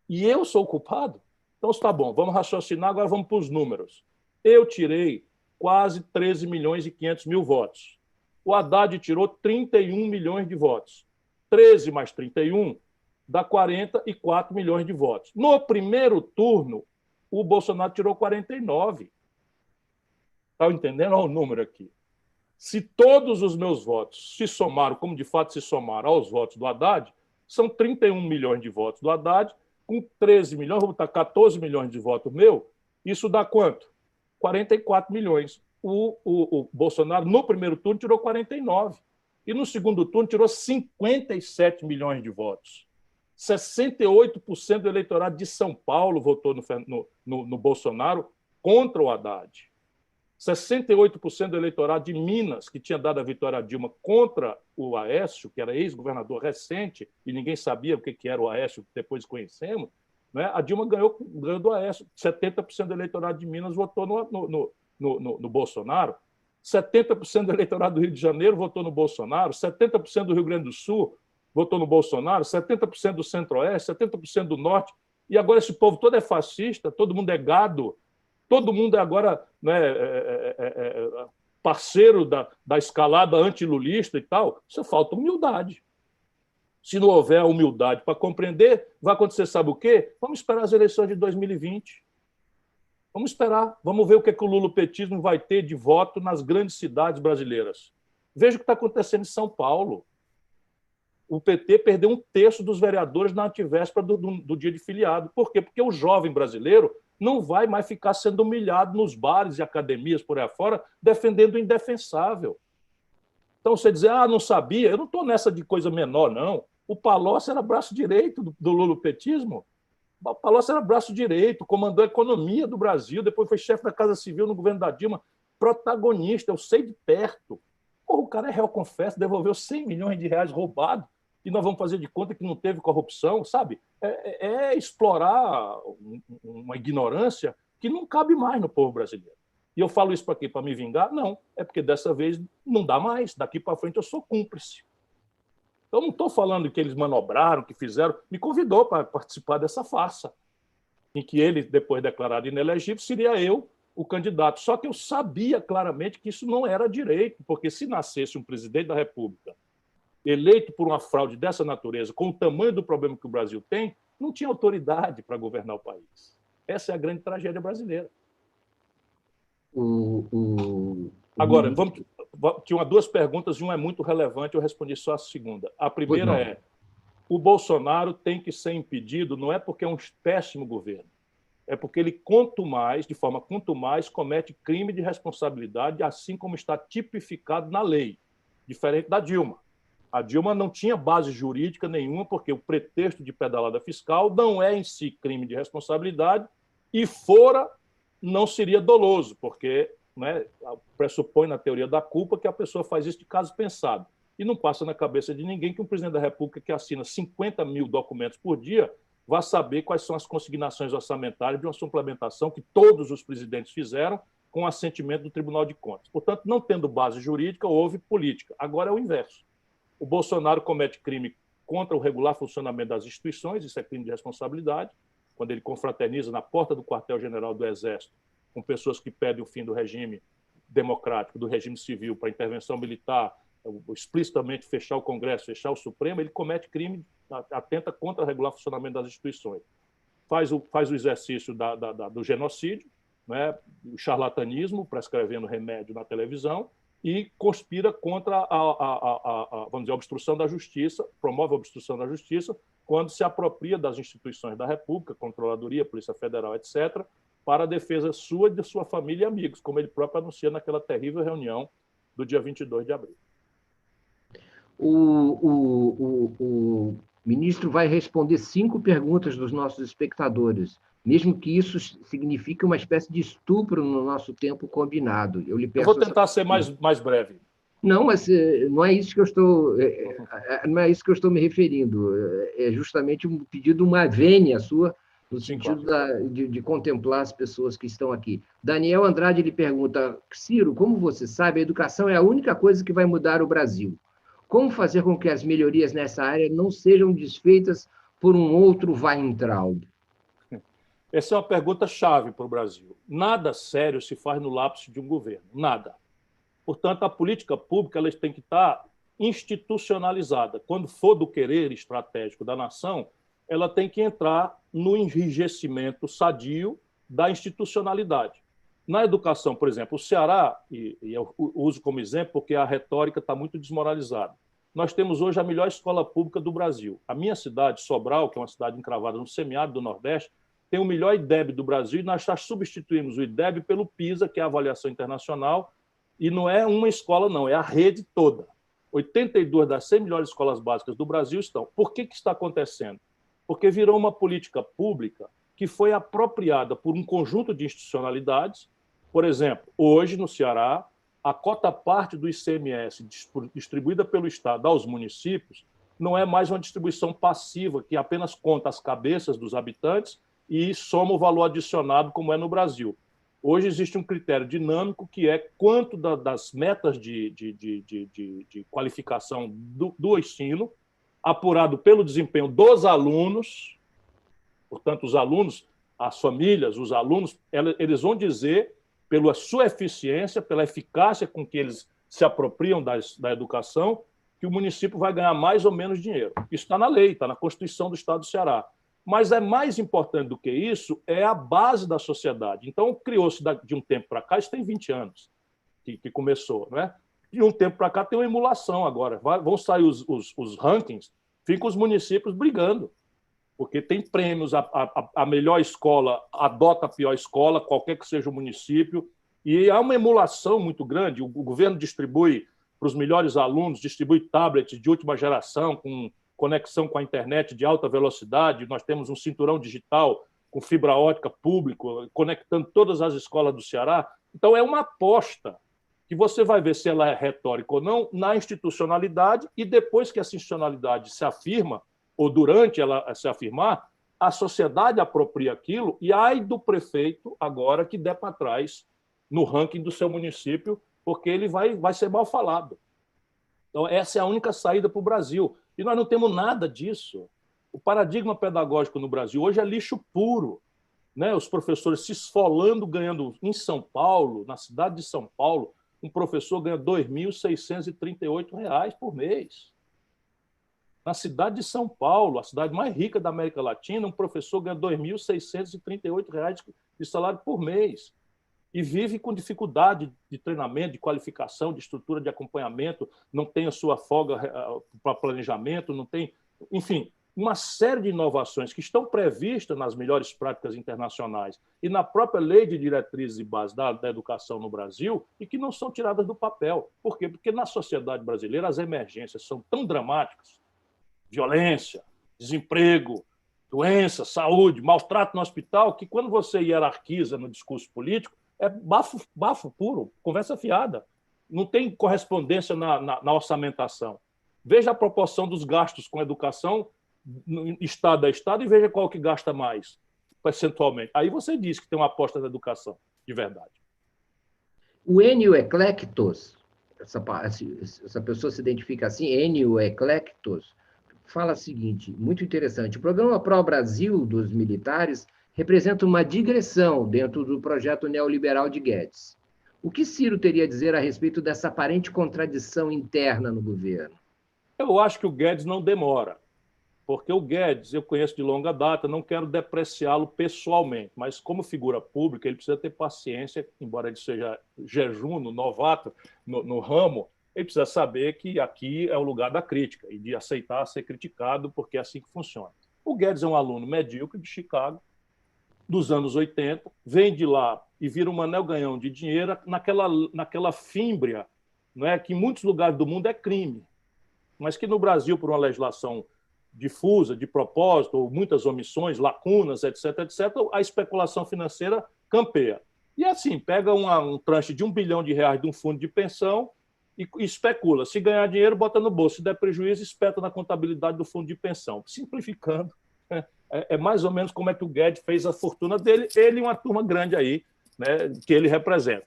E eu sou o culpado? Então está bom, vamos raciocinar, agora vamos para os números. Eu tirei quase 13 milhões e 500 mil votos. O Haddad tirou 31 milhões de votos. 13 mais 31 dá 44 milhões de votos. No primeiro turno, o Bolsonaro tirou 49. Está entendendo? Olha o número aqui. Se todos os meus votos se somaram, como de fato se somaram aos votos do Haddad, são 31 milhões de votos do Haddad, com 13 milhões, vou botar 14 milhões de votos meu, isso dá quanto? 44 milhões. O Bolsonaro, no primeiro turno, tirou 49. E no segundo turno tirou 57 milhões de votos. 68% do eleitorado de São Paulo votou no Bolsonaro contra o Haddad. 68% do eleitorado de Minas, que tinha dado a vitória a Dilma contra o Aécio, que era ex-governador recente, e ninguém sabia o que era o Aécio, depois conhecemos, né? A Dilma ganhou do Aécio. 70% do eleitorado de Minas votou no Bolsonaro. 70% do eleitorado do Rio de Janeiro votou no Bolsonaro, 70% do Rio Grande do Sul votou no Bolsonaro, 70% do Centro-Oeste, 70% do Norte. E agora esse povo todo é fascista, todo mundo é gado, todo mundo é agora, né, parceiro da escalada antilulista e tal. Isso falta humildade. Se não houver humildade para compreender, vai acontecer, sabe o quê? Vamos esperar as eleições de 2020. Vamos esperar, vamos ver o que o lulopetismo vai ter de voto nas grandes cidades brasileiras. Veja o que está acontecendo em São Paulo. O PT perdeu 1/3 dos vereadores na antivéspera do dia de filiado. Por quê? Porque o jovem brasileiro não vai mais ficar sendo humilhado nos bares e academias por aí afora, defendendo o indefensável. Então, você dizer, não sabia, eu não estou nessa de coisa menor, não. O Palocci era braço direito do lulopetismo. O Palocci era braço direito, comandou a economia do Brasil, depois foi chefe da Casa Civil no governo da Dilma, protagonista, eu sei de perto. Porra, o cara é réu confesso, devolveu 100 milhões de reais roubados, e nós vamos fazer de conta que não teve corrupção, sabe? É explorar uma ignorância que não cabe mais no povo brasileiro. E eu falo isso para quê? Para me vingar? Não, é porque dessa vez não dá mais, daqui para frente eu sou cúmplice. Eu não estou falando que eles manobraram, que fizeram. Me convidou para participar dessa farsa, em que ele, depois declarado inelegível, seria eu o candidato. Só que eu sabia claramente que isso não era direito, porque se nascesse um presidente da República eleito por uma fraude dessa natureza, com o tamanho do problema que o Brasil tem, não tinha autoridade para governar o país. Essa é a grande tragédia brasileira. Agora, tinha duas perguntas e uma é muito relevante, eu respondi só a segunda. A primeira é, o Bolsonaro tem que ser impedido, não é porque é um péssimo governo, é porque ele, quanto mais, de forma quanto mais, comete crime de responsabilidade, assim como está tipificado na lei, diferente da Dilma. A Dilma não tinha base jurídica nenhuma, porque o pretexto de pedalada fiscal não é em si crime de responsabilidade, e fora não seria doloso, porque, né, pressupõe na teoria da culpa que a pessoa faz isso de caso pensado. E não passa na cabeça de ninguém que um presidente da República que assina 50 mil documentos por dia vá saber quais são as consignações orçamentárias de uma suplementação que todos os presidentes fizeram com assentimento do Tribunal de Contas. Portanto, não tendo base jurídica, houve política. Agora é o inverso. O Bolsonaro comete crime contra o regular funcionamento das instituições, isso é crime de responsabilidade, quando ele confraterniza na porta do quartel-general do Exército com pessoas que pedem o fim do regime democrático, do regime civil, para intervenção militar, explicitamente fechar o Congresso, fechar o Supremo, ele comete crime, atenta contra o regular funcionamento das instituições. Faz o exercício do genocídio, né, o charlatanismo, prescrevendo remédio na televisão, e conspira contra vamos dizer, a obstrução da justiça, promove a obstrução da justiça, quando se apropria das instituições da República, Controladoria, Polícia Federal, etc., para a defesa sua, de sua família e amigos, como ele próprio anuncia naquela terrível reunião do dia 22 de abril. O ministro vai responder 5 perguntas dos nossos espectadores, mesmo que isso signifique uma espécie de estupro no nosso tempo combinado. Eu vou tentar ser mais breve. Não, mas não é isso que eu estou, não é isso que eu estou me referindo. É justamente um pedido, uma vênia sua, no sentido de contemplar as pessoas que estão aqui. Daniel Andrade lhe pergunta: Ciro, como você sabe, a educação é a única coisa que vai mudar o Brasil. Como fazer com que as melhorias nessa área não sejam desfeitas por um outro Weintraub? Essa é uma pergunta-chave para o Brasil. Nada sério se faz no lapso de um governo. Nada. Portanto, a política pública ela tem que estar institucionalizada. Quando for do querer estratégico da nação, ela tem que entrar no enrijecimento sadio da institucionalidade. Na educação, por exemplo, o Ceará, e eu uso como exemplo porque a retórica está muito desmoralizada, nós temos hoje a melhor escola pública do Brasil. A minha cidade, Sobral, que é uma cidade encravada no semiárido do Nordeste, tem o melhor IDEB do Brasil e nós já substituímos o IDEB pelo PISA, que é a avaliação internacional, e não é uma escola, não, é a rede toda. 82 das 100 melhores escolas básicas do Brasil estão. Por que está acontecendo? Porque virou uma política pública que foi apropriada por um conjunto de institucionalidades. Por exemplo, hoje, no Ceará, a cota-parte do ICMS distribuída pelo Estado aos municípios não é mais uma distribuição passiva, que apenas conta as cabeças dos habitantes e soma o valor adicionado, como é no Brasil. Hoje existe um critério dinâmico que é quanto das metas de qualificação do ensino, apurado pelo desempenho dos alunos. Portanto, os alunos, as famílias, os alunos, eles vão dizer, pela sua eficiência, pela eficácia com que eles se apropriam da educação, que o município vai ganhar mais ou menos dinheiro. Isso está na lei, está na Constituição do Estado do Ceará. Mas é mais importante do que isso, é a base da sociedade. Então, criou-se de um tempo para cá, isso tem 20 anos que começou, né? De um tempo para cá tem uma emulação agora. Vão sair os rankings, ficam os municípios brigando, porque tem prêmios, a melhor escola adota a pior escola, qualquer que seja o município, e há uma emulação muito grande. O governo distribui para os melhores alunos, distribui tablets de última geração, com conexão com a internet de alta velocidade, nós temos um cinturão digital com fibra ótica público, conectando todas as escolas do Ceará. Então, é uma aposta que você vai ver se ela é retórica ou não na institucionalidade, e depois que essa institucionalidade se afirma, ou durante ela se afirmar, a sociedade apropria aquilo, e ai do prefeito agora que der para trás no ranking do seu município, porque ele vai ser mal falado. Então, essa é a única saída para o Brasil. E nós não temos nada disso. O paradigma pedagógico no Brasil hoje é lixo puro, né? Os professores se esfolando, ganhando em São Paulo, na cidade de São Paulo, um professor ganha R$ 2.638 por mês. Na cidade de São Paulo, a cidade mais rica da América Latina, um professor ganha R$ 2.638 de salário por mês. E vive com dificuldade de treinamento, de qualificação, de estrutura de acompanhamento, não tem a sua folga para planejamento, não tem... Enfim, uma série de inovações que estão previstas nas melhores práticas internacionais e na própria Lei de Diretrizes e Bases da Educação no Brasil e que não são tiradas do papel. Por quê? Porque na sociedade brasileira as emergências são tão dramáticas, violência, desemprego, doença, saúde, maltrato no hospital, que quando você hierarquiza no discurso político, é bafo puro, conversa fiada. Não tem correspondência na orçamentação. Veja a proporção dos gastos com educação estado a estado e veja qual que gasta mais, percentualmente. Aí você diz que tem uma aposta na educação, de verdade. O Enio Eclectos, essa pessoa se identifica assim, Enio Eclectos, fala o seguinte, muito interessante, o programa Pro Brasil dos militares representa uma digressão dentro do projeto neoliberal de Guedes. O que Ciro teria a dizer a respeito dessa aparente contradição interna no governo? Eu acho que o Guedes não demora, porque o Guedes eu conheço de longa data, não quero depreciá-lo pessoalmente, mas como figura pública ele precisa ter paciência, embora ele seja jejuno, novato no ramo, ele precisa saber que aqui é o lugar da crítica e de aceitar ser criticado, porque é assim que funciona. O Guedes é um aluno medíocre de Chicago, dos anos 80, vem de lá e vira um anel-ganhão de dinheiro naquela fímbria, não é, que em muitos lugares do mundo é crime, mas que no Brasil, por uma legislação difusa, de propósito, ou muitas omissões, lacunas, etc., a especulação financeira campeia. E assim, pega um tranche de R$1 bilhão de um fundo de pensão e especula. Se ganhar dinheiro, bota no bolso. Se der prejuízo, espeta na contabilidade do fundo de pensão. Simplificando, é mais ou menos como é que o Guedes fez a fortuna dele, ele e uma turma grande aí, né, que ele representa.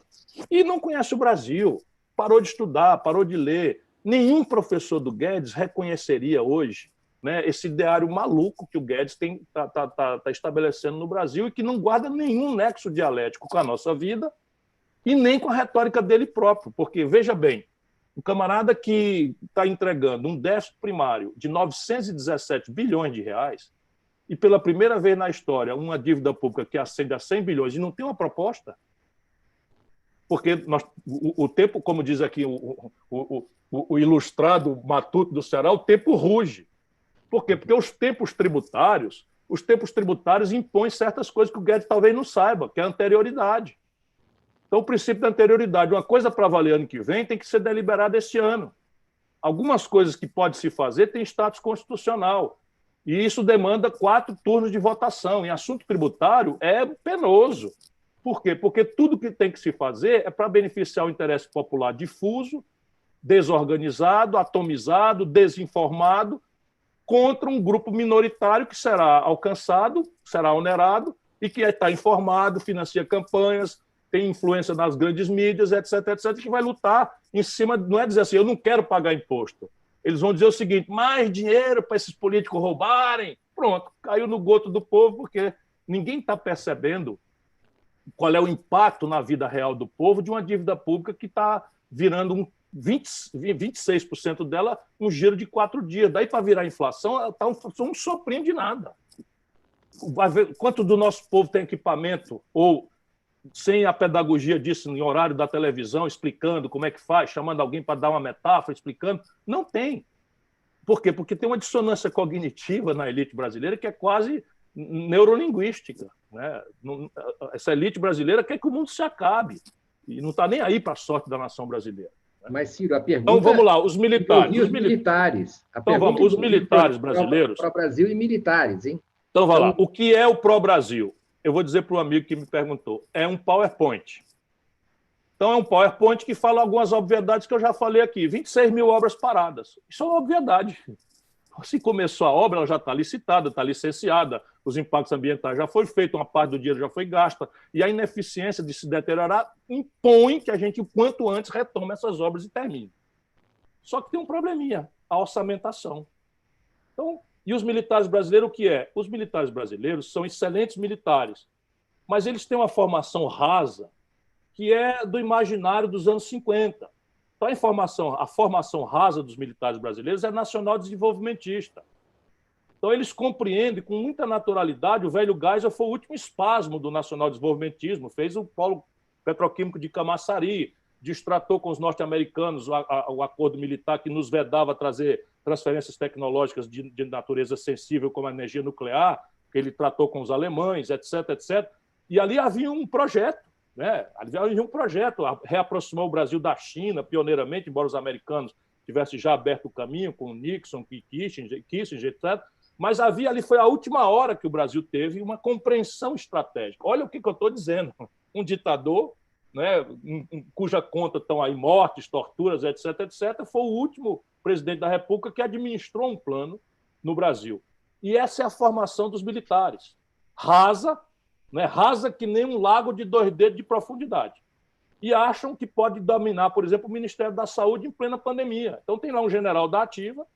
E não conhece o Brasil, parou de estudar, parou de ler. Nenhum professor do Guedes reconheceria hoje, né, esse ideário maluco que o Guedes está estabelecendo no Brasil e que não guarda nenhum nexo dialético com a nossa vida e nem com a retórica dele próprio. Porque, veja bem, um camarada que está entregando um déficit primário de 917 bilhões de reais e, pela primeira vez na história, uma dívida pública que ascende a 100 bilhões e não tem uma proposta. Porque o tempo, como diz aqui o ilustrado matuto do Ceará, o tempo ruge. Por quê? Porque os tempos tributários impõem certas coisas que o Guedes talvez não saiba, que é a anterioridade. Então, o princípio da anterioridade, uma coisa para valer ano que vem tem que ser deliberada esse ano. Algumas coisas que pode se fazer têm status constitucional. E isso demanda 4 turnos de votação. Em assunto tributário é penoso. Por quê? Porque tudo que tem que se fazer é para beneficiar o interesse popular difuso, desorganizado, atomizado, desinformado, contra um grupo minoritário que será alcançado, será onerado, e que está informado, financia campanhas, tem influência nas grandes mídias, etc., que vai lutar em cima, não é dizer assim, eu não quero pagar imposto. Eles vão dizer o seguinte, mais dinheiro para esses políticos roubarem. Pronto, caiu no goto do povo, porque ninguém está percebendo qual é o impacto na vida real do povo de uma dívida pública que está virando 26% dela um giro de 4 dias. Daí, para virar inflação, está um soprinho de nada. Vai ver quanto do nosso povo tem equipamento ou sem a pedagogia disso em horário da televisão, explicando como é que faz, chamando alguém para dar uma metáfora, explicando. Não tem. Por quê? Porque tem uma dissonância cognitiva na elite brasileira que é quase neurolinguística. Né? Essa elite brasileira quer que o mundo se acabe e não está nem aí para a sorte da nação brasileira. Mas, Ciro, a pergunta... Então, vamos lá, os militares. Os militares. Então, vamos, os militares brasileiros... Para o Brasil e militares, hein? Então, vamos lá. O que é o Pró-Brasil? Eu vou dizer para o amigo que me perguntou. É um PowerPoint. Então, é um PowerPoint que fala algumas obviedades que eu já falei aqui. 26 mil obras paradas. Isso é uma obviedade. Se começou a obra, ela já está licitada, está licenciada, os impactos ambientais já foi feito, uma parte do dinheiro já foi gasta, e a ineficiência de se deteriorar impõe que a gente, o quanto antes, retome essas obras e termine. Só que tem um probleminha, a orçamentação. Então, e os militares brasileiros, o que é? Os militares brasileiros são excelentes militares, mas eles têm uma formação rasa que é do imaginário dos anos 50. Então, a formação rasa dos militares brasileiros é nacional-desenvolvimentista. Então, eles compreendem com muita naturalidade, o velho Geisel foi o último espasmo do nacional-desenvolvimentismo, fez o polo petroquímico de Camaçari, destratou com os norte-americanos o acordo militar que nos vedava trazer transferências tecnológicas de natureza sensível, como a energia nuclear, que ele tratou com os alemães, etc., etc. E ali havia um projeto, né? Havia um projeto, reaproximou o Brasil da China, pioneiramente, embora os americanos tivessem já aberto o caminho com Nixon, Kissinger, etc. Mas havia ali, foi a última hora que o Brasil teve uma compreensão estratégica. Olha o que eu estou dizendo. Um ditador, né, cuja conta estão aí mortes, torturas, etc., etc., foi o último presidente da República que administrou um plano no Brasil. E essa é a formação dos militares. Rasa, né, rasa que nem um lago de 2 dedos de profundidade. E acham que pode dominar, por exemplo, o Ministério da Saúde em plena pandemia. Então tem lá um general da ativa,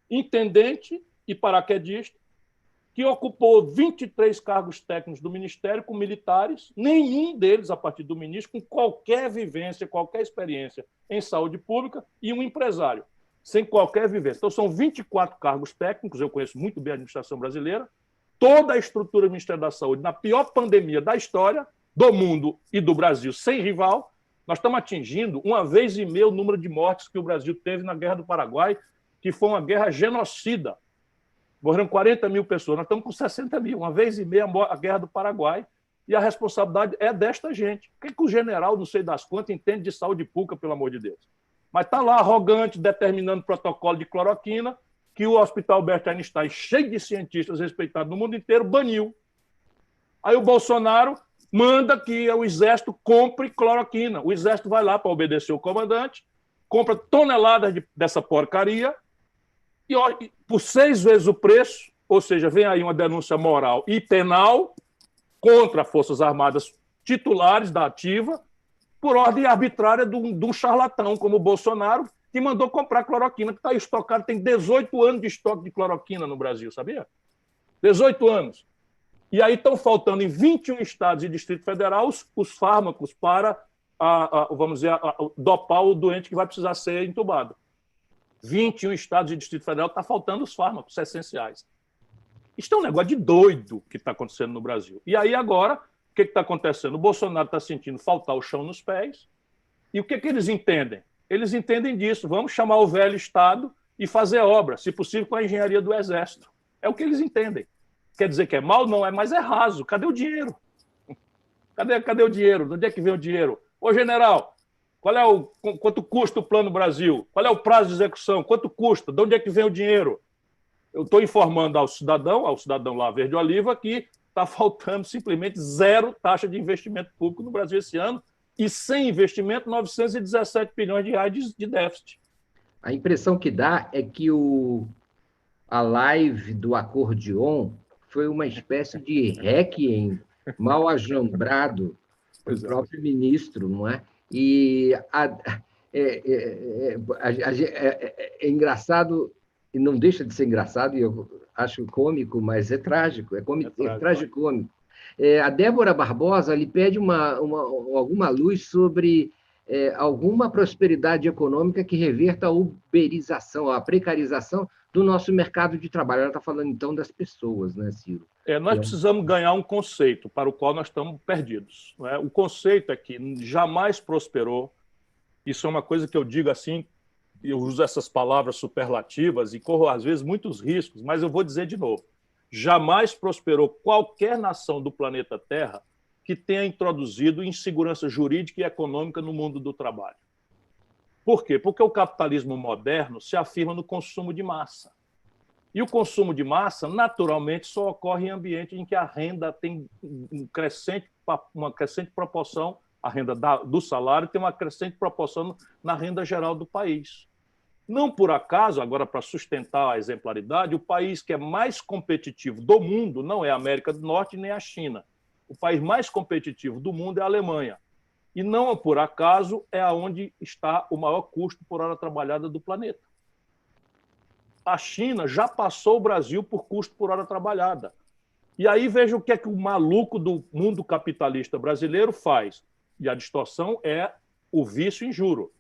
intendente e paraquedista, que ocupou 23 cargos técnicos do Ministério com militares, nenhum deles, a partir do ministro, com qualquer vivência, qualquer experiência em saúde pública, e um empresário, sem qualquer vivência. Então, são 24 cargos técnicos, eu conheço muito bem a administração brasileira, toda a estrutura do Ministério da Saúde, na pior pandemia da história, do mundo e do Brasil, sem rival. Nós estamos atingindo 1,5 vezes o número de mortes que o Brasil teve na Guerra do Paraguai, que foi uma guerra genocida. Morreram 40 mil pessoas, nós estamos com 60 mil, 1,5 vezes a Guerra do Paraguai, e a responsabilidade é desta gente. O que o general, não sei das quantas, entende de saúde pública, pelo amor de Deus? Mas está lá, arrogante, determinando protocolo de cloroquina, que o Hospital Albert Einstein, cheio de cientistas respeitados no mundo inteiro, baniu. Aí o Bolsonaro manda que o Exército compre cloroquina. O Exército vai lá para obedecer o comandante, compra toneladas dessa porcaria, e por 6 vezes o preço, ou seja, vem aí uma denúncia moral e penal contra Forças Armadas titulares da ativa, por ordem arbitrária de um charlatão como o Bolsonaro, que mandou comprar cloroquina, que está estocado, tem 18 anos de estoque de cloroquina no Brasil, sabia? 18 anos. E aí estão faltando em 21 estados e Distrito Federal os fármacos para, vamos dizer, dopar o doente que vai precisar ser entubado. 21 estados e Distrito Federal está faltando os fármacos essenciais. Isso é um negócio de doido que está acontecendo no Brasil. E aí agora, o que está acontecendo? O Bolsonaro está sentindo faltar o chão nos pés. E o que eles entendem? Eles entendem disso. Vamos chamar o velho Estado e fazer obra, se possível com a engenharia do Exército. É o que eles entendem. Quer dizer que é mal? Não é, mas é raso. Cadê o dinheiro? Cadê o dinheiro? De onde é que vem o dinheiro? Ô, general, quanto custa o Plano Brasil? Qual é o prazo de execução? Quanto custa? De onde é que vem o dinheiro? Eu estou informando ao cidadão lá verde oliva, que está faltando simplesmente 0 taxa de investimento público no Brasil esse ano, e sem investimento, 917 bilhões de reais de déficit. A impressão que dá é que a live do acordeon foi uma espécie de requiem mal ajambrado do próprio ministro, não é? E é engraçado, e não deixa de ser engraçado, e eu acho cômico, mas é trágico, é tragicômico. A Débora Barbosa lhe pede alguma luz sobre alguma prosperidade econômica que reverta a uberização, a precarização do nosso mercado de trabalho. Ela está falando, então, das pessoas, né, Ciro? Nós precisamos ganhar um conceito para o qual nós estamos perdidos. Não é? O conceito é que jamais prosperou. Isso é uma coisa que eu digo assim, eu uso essas palavras superlativas e corro, às vezes, muitos riscos, mas eu vou dizer de novo. Jamais prosperou qualquer nação do planeta Terra que tenha introduzido insegurança jurídica e econômica no mundo do trabalho. Por quê? Porque o capitalismo moderno se afirma no consumo de massa. E o consumo de massa, naturalmente, só ocorre em ambiente em que a renda tem uma crescente proporção, a renda do salário tem uma crescente proporção na renda geral do país. Não por acaso, agora para sustentar a exemplaridade, o país que é mais competitivo do mundo não é a América do Norte nem a China. O país mais competitivo do mundo é a Alemanha. E não por acaso é onde está o maior custo por hora trabalhada do planeta. A China já passou o Brasil por custo por hora trabalhada. E aí veja o que é que o maluco do mundo capitalista brasileiro faz. E a distorção é o vício em juro.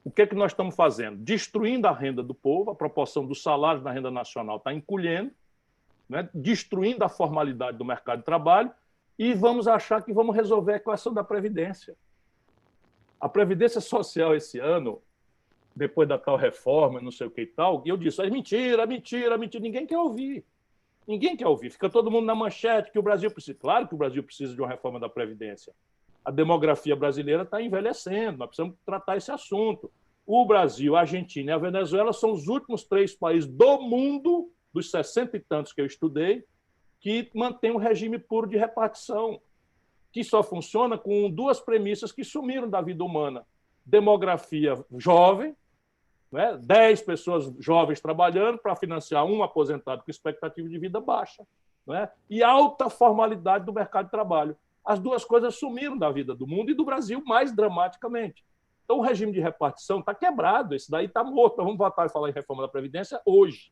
O que é que nós estamos fazendo? Destruindo a renda do povo, a proporção dos salários na renda nacional está encolhendo, né? Destruindo a formalidade do mercado de trabalho, e vamos achar que vamos resolver a equação da Previdência. A Previdência Social esse ano, depois da tal reforma, não sei o que e tal, e eu disse, é mentira, mentira, mentira, ninguém quer ouvir. Ninguém quer ouvir. Fica todo mundo na manchete que o Brasil precisa. Claro que o Brasil precisa de uma reforma da Previdência. A demografia brasileira está envelhecendo, nós precisamos tratar esse assunto. O Brasil, a Argentina e a Venezuela são os últimos 3 países do mundo, dos 60 e tantos que eu estudei, que mantém um regime puro de repartição, que só funciona com 2 premissas que sumiram da vida humana. Demografia jovem, né? 10 pessoas jovens trabalhando para financiar um aposentado com expectativa de vida baixa, né? E alta formalidade do mercado de trabalho. As 2 coisas sumiram da vida do mundo e do Brasil mais dramaticamente. Então, o regime de repartição está quebrado, esse daí está morto. Nós vamos voltar a falar em reforma da Previdência hoje.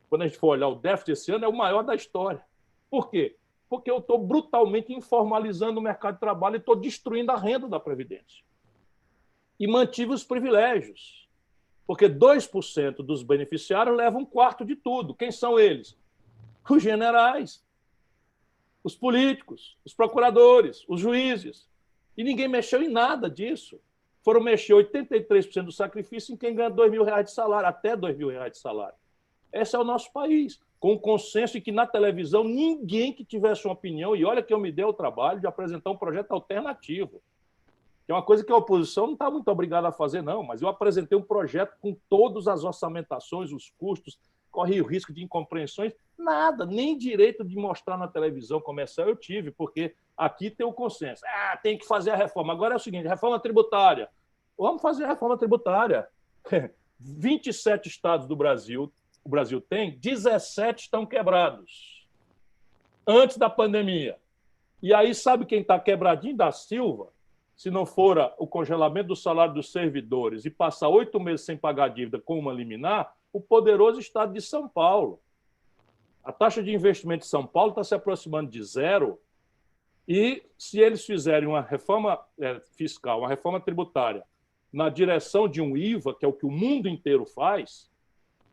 Quando a gente for olhar o déficit esse ano, é o maior da história. Por quê? Porque eu estou brutalmente informalizando o mercado de trabalho e estou destruindo a renda da Previdência. E mantive os privilégios. Porque 2% dos beneficiários levam 1/4 de tudo. Quem são eles? Os generais, os políticos, os procuradores, os juízes. E ninguém mexeu em nada disso. Foram mexer 83% do sacrifício em quem ganha R$2.000 de salário, até R$2.000 de salário. Esse é o nosso país, com o consenso em que na televisão ninguém que tivesse uma opinião, e olha que eu me dei o trabalho de apresentar um projeto alternativo, que é uma coisa que a oposição não está muito obrigada a fazer, não, mas eu apresentei um projeto com todas as orçamentações, os custos, corre o risco de incompreensões, nada, nem direito de mostrar na televisão comercial eu tive, porque aqui tem o consenso. Tem que fazer a reforma. Agora é o seguinte, reforma tributária. Vamos fazer a reforma tributária. 27 estados do Brasil, o Brasil tem, 17 estão quebrados. Antes da pandemia. E aí, sabe quem está quebradinho? Da Silva? Se não for o congelamento do salário dos servidores e passar 8 meses sem pagar dívida com uma liminar, o poderoso estado de São Paulo. A taxa de investimento de São Paulo está se aproximando de 0, e se eles fizerem uma reforma fiscal, uma reforma tributária, na direção de um IVA, que é o que o mundo inteiro faz,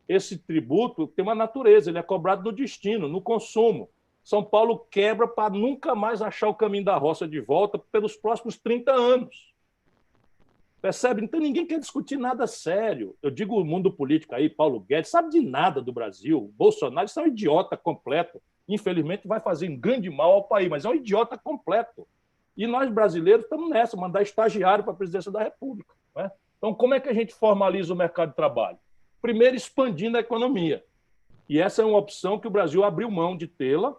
esse tributo tem uma natureza, ele é cobrado no destino, no consumo. São Paulo quebra para nunca mais achar o caminho da roça de volta pelos próximos 30 anos. Percebe? Então ninguém quer discutir nada sério. Eu digo o mundo político aí, Paulo Guedes, sabe de nada do Brasil. Bolsonaro, isso é um idiota completo. Infelizmente vai fazer um grande mal ao país, mas é um idiota completo. E nós brasileiros estamos nessa, mandar estagiário para a presidência da República. Né? Então como é que a gente formaliza o mercado de trabalho? Primeiro, expandindo a economia. E essa é uma opção que o Brasil abriu mão de tê-la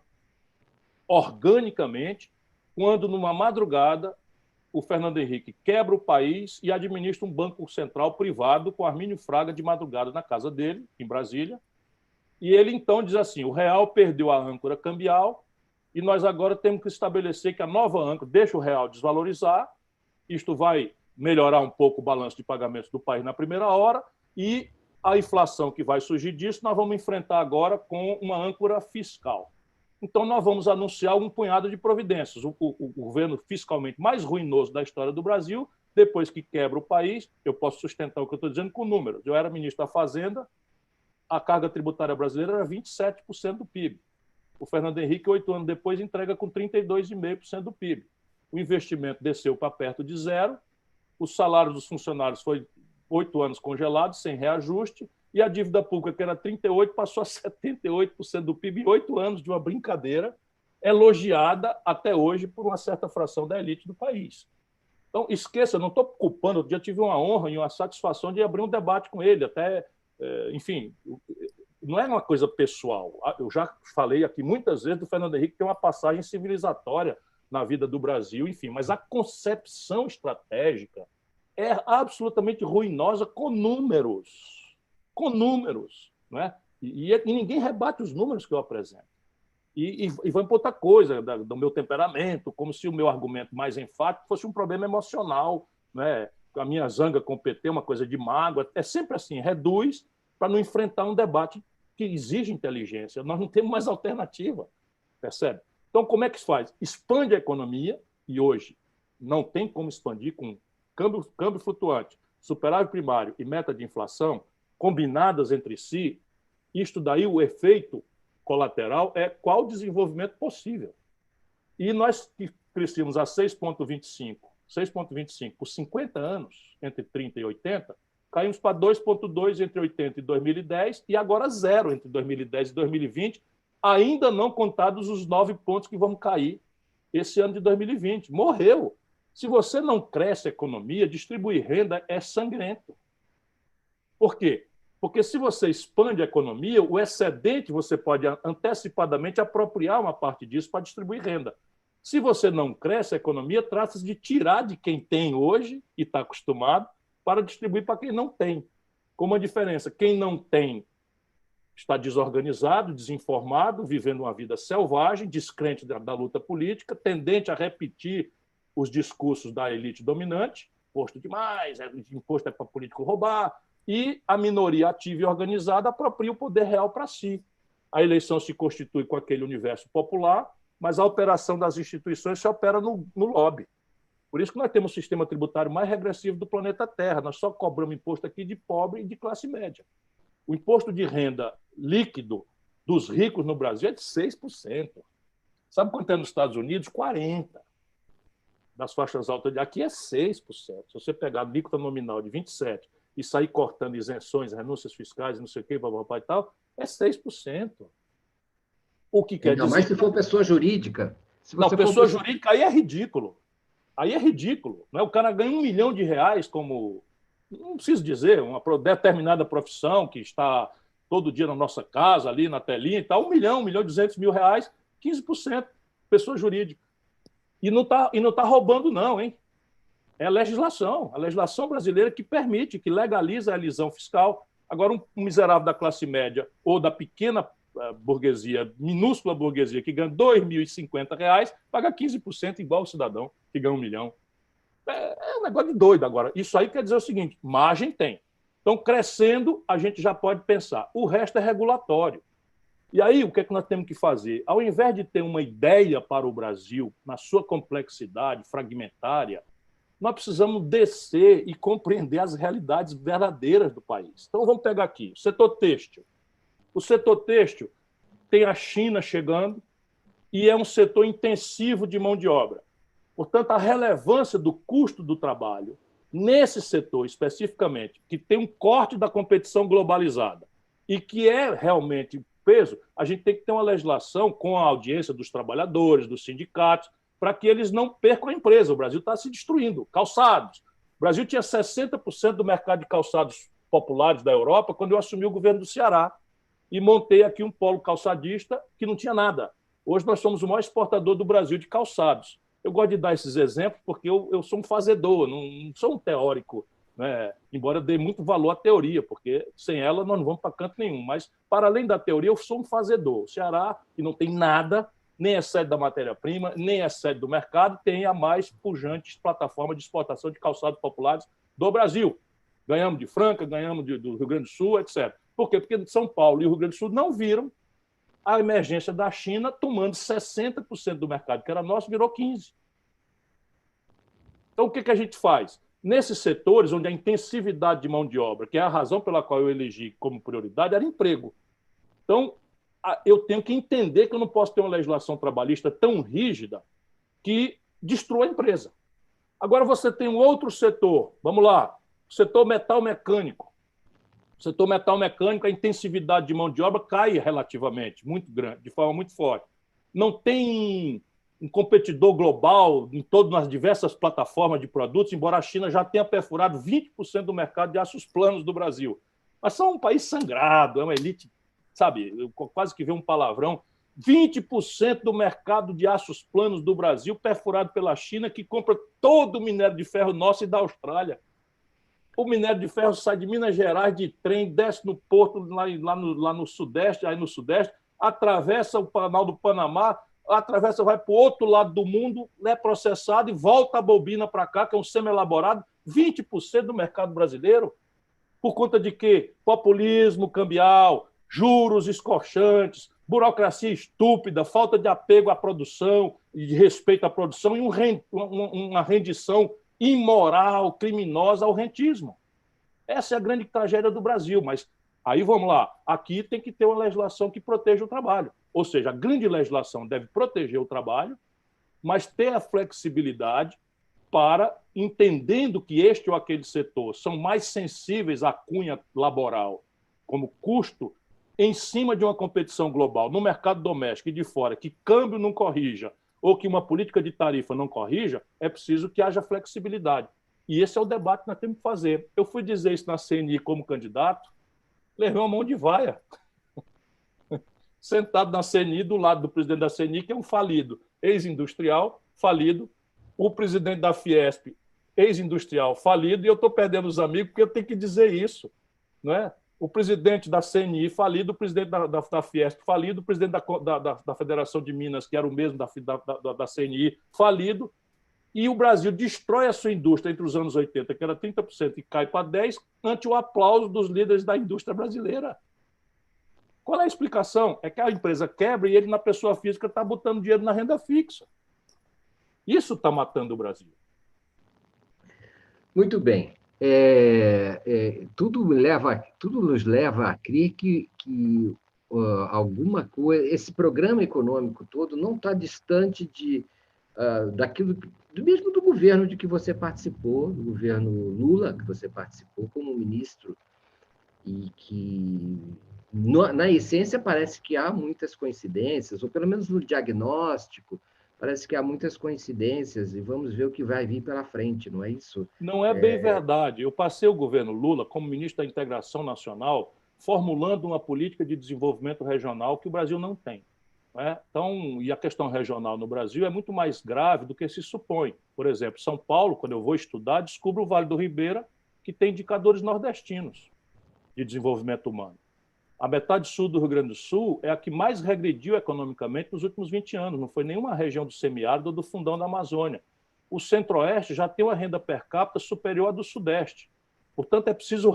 organicamente, quando numa madrugada o Fernando Henrique quebra o país e administra um banco central privado com Armínio Fraga de madrugada na casa dele, em Brasília. E ele, então, diz assim, o real perdeu a âncora cambial e nós agora temos que estabelecer que a nova âncora deixa o real desvalorizar, isto vai melhorar um pouco o balanço de pagamentos do país na primeira hora e a inflação que vai surgir disso nós vamos enfrentar agora com uma âncora fiscal. Então, nós vamos anunciar um punhado de providências. O governo fiscalmente mais ruinoso da história do Brasil, depois que quebra o país, eu posso sustentar o que eu estou dizendo com números. Eu era ministro da Fazenda, a carga tributária brasileira era 27% do PIB. O Fernando Henrique, 8 anos depois, entrega com 32,5% do PIB. O investimento desceu para perto de 0, o salário dos funcionários foi 8 anos congelado, sem reajuste, e a dívida pública, que era 38%, passou a 78% do PIB em 8 anos de uma brincadeira, elogiada até hoje por uma certa fração da elite do país. Então, esqueça, eu não estou culpando, eu já tive uma honra e uma satisfação de abrir um debate com ele, até, enfim, não é uma coisa pessoal. Eu já falei aqui muitas vezes do Fernando Henrique, que tem uma passagem civilizatória na vida do Brasil, enfim, mas a concepção estratégica é absolutamente ruinosa com números. Com números, né? E ninguém rebate os números que eu apresento. E vão para outra coisa, do meu temperamento, como se o meu argumento mais enfático fosse um problema emocional, né? A minha zanga com o PT é uma coisa de mágoa, é sempre assim, reduz para não enfrentar um debate que exige inteligência. Nós não temos mais alternativa, percebe? Então, como é que se faz? Expande a economia, e hoje não tem como expandir com câmbio flutuante, superávit primário e meta de inflação, combinadas entre si, isto daí, o efeito colateral é qual desenvolvimento possível. E nós que crescemos a 6,25, 6,25 por 50 anos, entre 30 e 80, caímos para 2,2 entre 80 e 2010 e agora zero entre 2010 e 2020, ainda não contados os 9 pontos que vão cair esse ano de 2020. Morreu. Se você não cresce a economia, distribuir renda é sangrento. Por quê? Porque se você expande a economia, o excedente você pode antecipadamente apropriar uma parte disso para distribuir renda. Se você não cresce a economia, trata-se de tirar de quem tem hoje e está acostumado para distribuir para quem não tem. Com uma diferença, quem não tem está desorganizado, desinformado, vivendo uma vida selvagem, descrente da luta política, tendente a repetir os discursos da elite dominante, imposto demais, imposto é para político roubar, e a minoria ativa e organizada apropria o poder real para si. A eleição se constitui com aquele universo popular, mas a operação das instituições se opera no lobby. Por isso que nós temos o sistema tributário mais regressivo do planeta Terra. Nós só cobramos imposto aqui de pobre e de classe média. O imposto de renda líquido dos ricos no Brasil é de 6%. Sabe quanto é nos Estados Unidos? 40%. Das faixas altas de aqui é 6%. Se você pegar a alíquota nominal de 27% e sair cortando isenções, renúncias fiscais, não sei o quê, papapá e tal, é 6%. O que quer dizer... Mas se for pessoa jurídica... Não, pessoa jurídica aí é ridículo. Aí é ridículo. Né? O cara ganha R$1 milhão como... Não preciso dizer, uma determinada profissão que está todo dia na nossa casa, ali na telinha e tal, R$1 milhão e 200 mil reais, 15%, pessoa jurídica. E não tá roubando, não, hein? É a legislação brasileira que permite, que legaliza a elisão fiscal. Agora, um miserável da classe média ou da pequena burguesia, minúscula burguesia, que ganha R$2.050, paga 15% igual o cidadão que ganha R$1 milhão. É um negócio de doido agora. Isso aí quer dizer o seguinte, margem tem. Então, crescendo, a gente já pode pensar. O resto é regulatório. E aí, o que é que nós temos que fazer? Ao invés de ter uma ideia para o Brasil, na sua complexidade fragmentária, nós precisamos descer e compreender as realidades verdadeiras do país. Então, vamos pegar aqui, o setor têxtil. O setor têxtil tem a China chegando e é um setor intensivo de mão de obra. Portanto, a relevância do custo do trabalho nesse setor especificamente, que tem um corte da competição globalizada e que é realmente peso, a gente tem que ter uma legislação com a audiência dos trabalhadores, dos sindicatos, para que eles não percam a empresa. O Brasil está se destruindo. Calçados. O Brasil tinha 60% do mercado de calçados populares da Europa quando eu assumi o governo do Ceará e montei aqui um polo calçadista que não tinha nada. Hoje nós somos o maior exportador do Brasil de calçados. Eu gosto de dar esses exemplos porque eu sou um fazedor, não sou um teórico, né? Embora dê muito valor à teoria, porque sem ela nós não vamos para canto nenhum. Mas, para além da teoria, eu sou um fazedor. O Ceará, que não tem nada, nem é sede da matéria-prima, nem é sede do mercado, tem a mais pujante plataforma de exportação de calçados populares do Brasil. Ganhamos de Franca, ganhamos do Rio Grande do Sul, etc. Por quê? Porque São Paulo e o Rio Grande do Sul não viram a emergência da China tomando 60% do mercado, que era nosso, virou 15%. Então, o que a gente faz? Nesses setores onde a intensividade de mão de obra, que é a razão pela qual eu elegi como prioridade, era emprego. Então, eu tenho que entender que eu não posso ter uma legislação trabalhista tão rígida que destrua a empresa. Agora você tem um outro setor, vamos lá, o setor metal mecânico. O setor metal mecânico, a intensividade de mão de obra cai relativamente, muito grande, de forma muito forte. Não tem um competidor global em todas as diversas plataformas de produtos, embora a China já tenha perfurado 20% do mercado de aços planos do Brasil. Mas são um país sangrado, é uma elite, sabe, eu quase que vê um palavrão. 20% do mercado de aços planos do Brasil perfurado pela China, que compra todo o minério de ferro nosso e da Austrália. O minério de ferro sai de Minas Gerais de trem, desce no porto lá no Sudeste, aí no Sudeste, atravessa o Canal do Panamá, atravessa, vai para o outro lado do mundo, é processado e volta a bobina para cá, que é um semi-elaborado, 20% do mercado brasileiro. Por conta de quê? Populismo cambial, juros escorchantes, burocracia estúpida, falta de apego à produção e de respeito à produção e uma rendição imoral, criminosa ao rentismo. Essa é a grande tragédia do Brasil, mas aí vamos lá, aqui tem que ter uma legislação que proteja o trabalho. Ou seja, a grande legislação deve proteger o trabalho, mas ter a flexibilidade para, entendendo que este ou aquele setor são mais sensíveis à cunha laboral, como custo, em cima de uma competição global, no mercado doméstico e de fora, que câmbio não corrija, ou que uma política de tarifa não corrija, é preciso que haja flexibilidade. E esse é o debate que nós temos que fazer. Eu fui dizer isso na CNI como candidato, levei uma mão de vaia. Sentado na CNI, do lado do presidente da CNI, que é um falido ex-industrial, falido, o presidente da Fiesp, ex-industrial, falido, e eu estou perdendo os amigos porque eu tenho que dizer isso. Não é? O presidente da CNI falido, o presidente da Fiesp falido, o presidente da Federação de Minas, que era o mesmo da CNI, falido, e o Brasil destrói a sua indústria entre os anos 80, que era 30%, e cai para 10%, ante o aplauso dos líderes da indústria brasileira. Qual é a explicação? É que a empresa quebra e ele, na pessoa física, está botando dinheiro na renda fixa. Isso está matando o Brasil. Muito bem. Tudo nos leva a crer que alguma coisa, esse programa econômico todo não está distante daquilo, mesmo do governo de que você participou, do governo Lula, que você participou como ministro, e que, na essência, parece que há muitas coincidências, ou pelo menos no diagnóstico, parece que há muitas coincidências, e vamos ver o que vai vir pela frente, não é isso? Não é bem verdade. Eu passei o governo Lula como ministro da Integração Nacional, formulando uma política de desenvolvimento regional que o Brasil não tem. Né? Então, e a questão regional no Brasil é muito mais grave do que se supõe. Por exemplo, São Paulo, quando eu vou estudar, descubro o Vale do Ribeira, que tem indicadores nordestinos de desenvolvimento humano. A metade sul do Rio Grande do Sul é a que mais regrediu economicamente nos últimos 20 anos. Não foi nenhuma região do semiárido ou do fundão da Amazônia. O Centro-Oeste já tem uma renda per capita superior à do Sudeste. Portanto, é preciso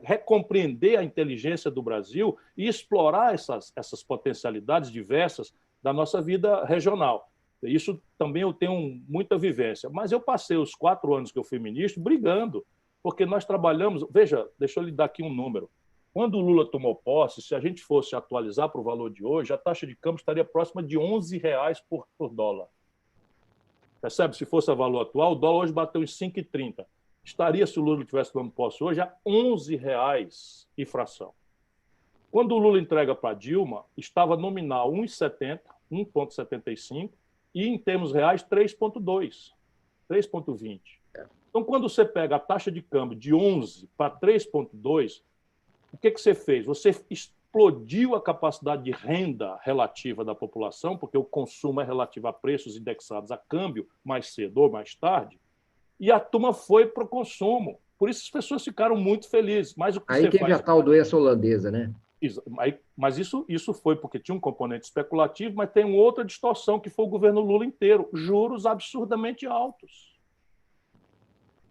recompreender a inteligência do Brasil e explorar essas potencialidades diversas da nossa vida regional. Isso também eu tenho muita vivência. Mas eu passei os 4 anos que eu fui ministro brigando, porque nós trabalhamos... Veja, deixa eu lhe dar aqui um número. Quando o Lula tomou posse, se a gente fosse atualizar para o valor de hoje, a taxa de câmbio estaria próxima de R$11 por dólar. Percebe? Se fosse a valor atual, o dólar hoje bateu em 5,30. Estaria, se o Lula tivesse tomando posse hoje, a R$11 e fração. Quando o Lula entrega para Dilma, estava nominal 1,70, 1,75, e em termos reais 3,2, 3,20. Então, quando você pega a taxa de câmbio de 11 para 3,2, o que você fez? Você explodiu a capacidade de renda relativa da população, porque o consumo é relativo a preços indexados a câmbio, mais cedo ou mais tarde, e a turma foi para o consumo. Por isso as pessoas ficaram muito felizes. Mas o que aí teve a tal doença holandesa, né? Mas isso foi porque tinha um componente especulativo, mas tem uma outra distorção, que foi o governo Lula inteiro. Juros absurdamente altos.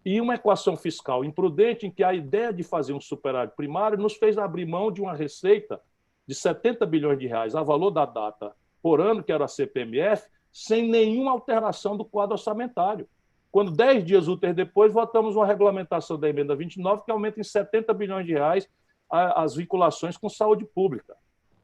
E uma equação fiscal imprudente em que a ideia de fazer um superávit primário nos fez abrir mão de uma receita de 70 bilhões de reais a valor da data por ano, que era a CPMF, sem nenhuma alteração do quadro orçamentário. Quando 10 dias úteis depois, votamos uma regulamentação da emenda 29 que aumenta em 70 bilhões de reais as vinculações com saúde pública.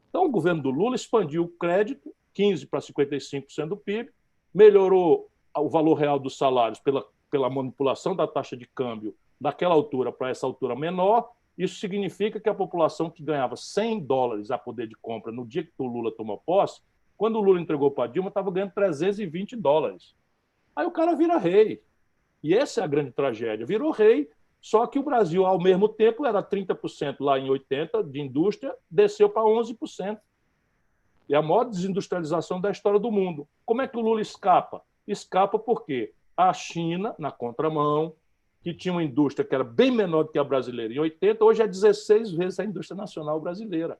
Então, o governo do Lula expandiu o crédito, 15% para 55% do PIB, melhorou o valor real dos salários pela manipulação da taxa de câmbio daquela altura para essa altura menor. Isso significa que a população que ganhava $100 a poder de compra no dia que o Lula tomou posse, quando o Lula entregou para a Dilma, estava ganhando $320. Aí o cara vira rei. E essa é a grande tragédia. Virou rei, só que o Brasil, ao mesmo tempo, era 30% lá em 80% de indústria, desceu para 11%. É a maior desindustrialização da história do mundo. Como é que o Lula escapa? Escapa porque a China, na contramão, que tinha uma indústria que era bem menor do que a brasileira em 80, hoje é 16 vezes a indústria nacional brasileira.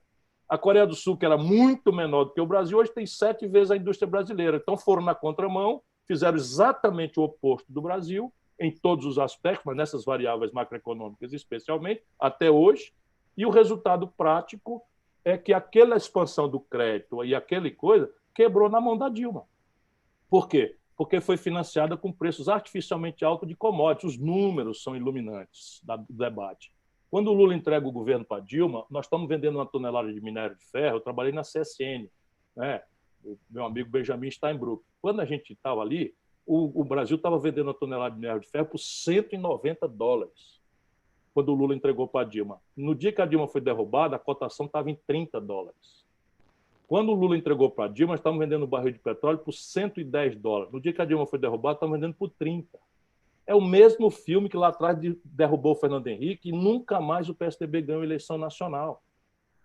A Coreia do Sul, que era muito menor do que o Brasil, hoje tem 7 vezes a indústria brasileira. Então foram na contramão, fizeram exatamente o oposto do Brasil, em todos os aspectos, mas nessas variáveis macroeconômicas especialmente, até hoje, e o resultado prático é que aquela expansão do crédito e aquela coisa quebrou na mão da Dilma. Por quê? Porque foi financiada com preços artificialmente altos de commodities. Os números são iluminantes do debate. Quando o Lula entrega o governo para Dilma, nós estamos vendendo uma tonelada de minério de ferro. Eu trabalhei na CSN, né? O meu amigo Benjamin Steinbrück. Quando a gente estava ali, o Brasil estava vendendo a tonelada de minério de ferro por $190, quando o Lula entregou para a Dilma. No dia que a Dilma foi derrubada, a cotação estava em $30. Quando o Lula entregou para a Dilma, estavam vendendo o barril de petróleo por $110. No dia que a Dilma foi derrubada, estavam vendendo por 30. É o mesmo filme que lá atrás derrubou o Fernando Henrique e nunca mais o PSDB ganhou eleição nacional.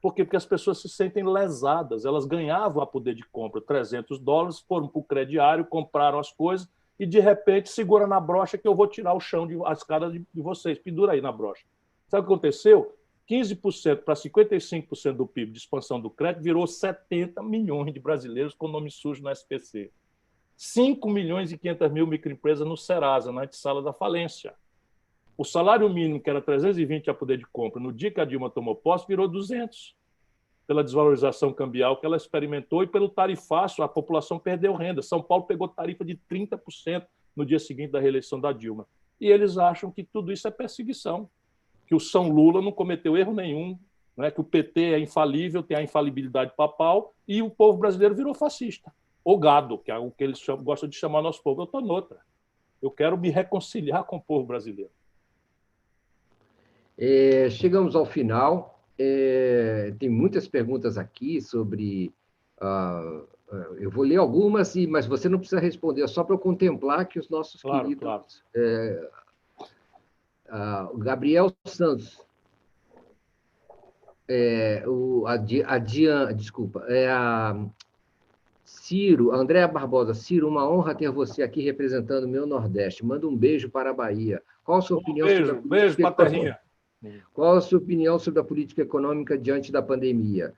Por quê? Porque as pessoas se sentem lesadas. Elas ganhavam a poder de compra $300, foram para o crediário, compraram as coisas e, de repente, segura na brocha que eu vou tirar o chão, a escada de vocês. Pendura aí na brocha. Sabe o que aconteceu? 15% para 55% do PIB de expansão do crédito virou 70 milhões de brasileiros com nome sujo no SPC. 5.500.000 microempresas no Serasa, na antessala da falência. O salário mínimo, que era 320 a poder de compra, no dia que a Dilma tomou posse, virou 200, pela desvalorização cambial que ela experimentou e pelo tarifaço, a população perdeu renda. São Paulo pegou tarifa de 30% no dia seguinte da reeleição da Dilma. E eles acham que tudo isso é perseguição, que o São Lula não cometeu erro nenhum, né? Que o PT é infalível, tem a infalibilidade papal, e o povo brasileiro virou fascista. Ou gado, que é o que eles gostam de chamar nosso povo. Eu estou noutra. Eu quero me reconciliar com o povo brasileiro. Chegamos ao final. Tem muitas perguntas aqui sobre... eu vou ler algumas, mas você não precisa responder, é só para eu contemplar que os nossos queridos... Claro. O Gabriel Santos, desculpa, Ciro, Andréa Barbosa, Ciro, uma honra ter você aqui representando o meu Nordeste. Manda um beijo para a Bahia. Qual a sua opinião sobre a política? Beijo, Paterrinha. Qual a sua opinião sobre a política econômica diante da pandemia?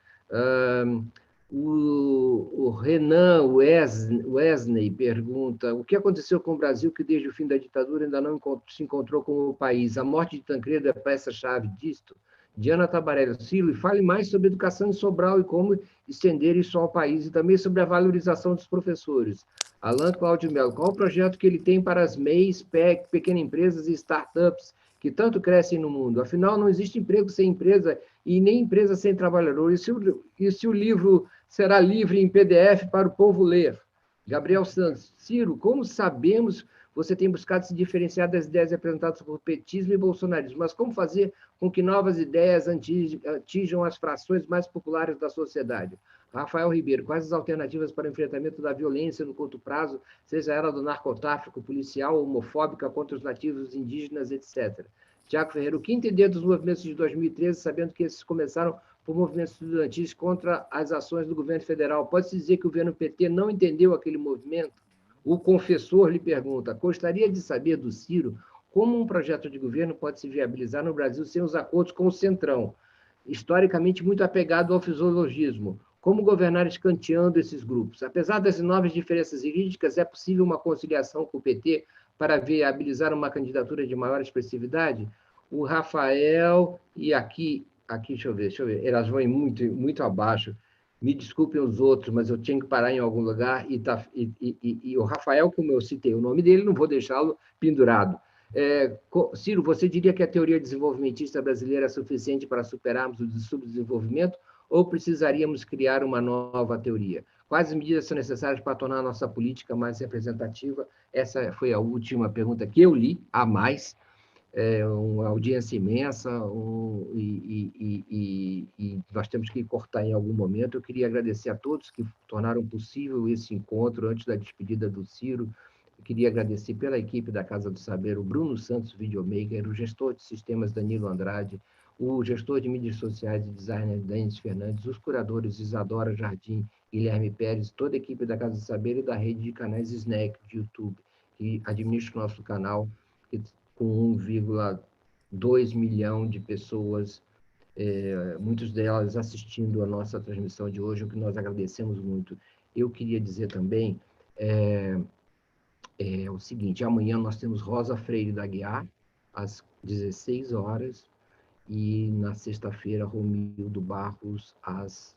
O Renan Wesley pergunta: o que aconteceu com o Brasil que desde o fim da ditadura ainda não se encontrou com o país? A morte de Tancredo é peça-chave disto? Diana Tabarello, Ciro, fale mais sobre educação em Sobral e como estender isso ao país, e também sobre a valorização dos professores. Alan Cláudio Melo, qual o projeto que ele tem para as MEIs, PEC, pequenas empresas e startups que tanto crescem no mundo? Afinal, não existe emprego sem empresa e nem empresa sem trabalhador. E se o livro será livre em PDF para o povo ler? Gabriel Santos, Ciro, como sabemos, você tem buscado se diferenciar das ideias apresentadas por petismo e bolsonarismo, mas como fazer com que novas ideias atinjam as frações mais populares da sociedade? Rafael Ribeiro, quais as alternativas para o enfrentamento da violência no curto prazo, seja ela do narcotráfico, policial, homofóbica contra os nativos indígenas, etc. Tiago Ferreira, o que entender dos movimentos de 2013, sabendo que esses começaram por movimentos estudantis contra as ações do governo federal? Pode-se dizer que o governo PT não entendeu aquele movimento? O confessor lhe pergunta: gostaria de saber do Ciro como um projeto de governo pode se viabilizar no Brasil sem os acordos com o Centrão, historicamente muito apegado ao fisiologismo. Como governar escanteando esses grupos? Apesar das enormes diferenças jurídicas, é possível uma conciliação com o PT para viabilizar uma candidatura de maior expressividade? O Rafael, e aqui deixa eu ver, elas vão muito, muito abaixo. Me desculpem os outros, mas eu tinha que parar em algum lugar, e o Rafael, como eu citei o nome dele, não vou deixá-lo pendurado. Ciro, você diria que a teoria desenvolvimentista brasileira é suficiente para superarmos o subdesenvolvimento ou precisaríamos criar uma nova teoria? Quais medidas são necessárias para tornar a nossa política mais representativa? Essa foi a última pergunta que eu li, a mais. Uma audiência imensa, e nós temos que cortar em algum momento. Eu queria agradecer a todos que tornaram possível esse encontro antes da despedida do Ciro. Eu queria agradecer pela equipe da Casa do Saber, o Bruno Santos, videomaker, o gestor de sistemas Danilo Andrade, o gestor de mídias sociais e designer Denis Fernandes, os curadores Isadora Jardim, Guilherme Pérez, toda a equipe da Casa do Saber e da rede de canais Snack de YouTube, que administra o nosso canal, com 1,2 milhão de pessoas, muitas delas assistindo a nossa transmissão de hoje, o que nós agradecemos muito. Eu queria dizer também o seguinte: amanhã nós temos Rosa Freire da Aguiar, às 16 horas, e na sexta-feira, Romildo Barros, às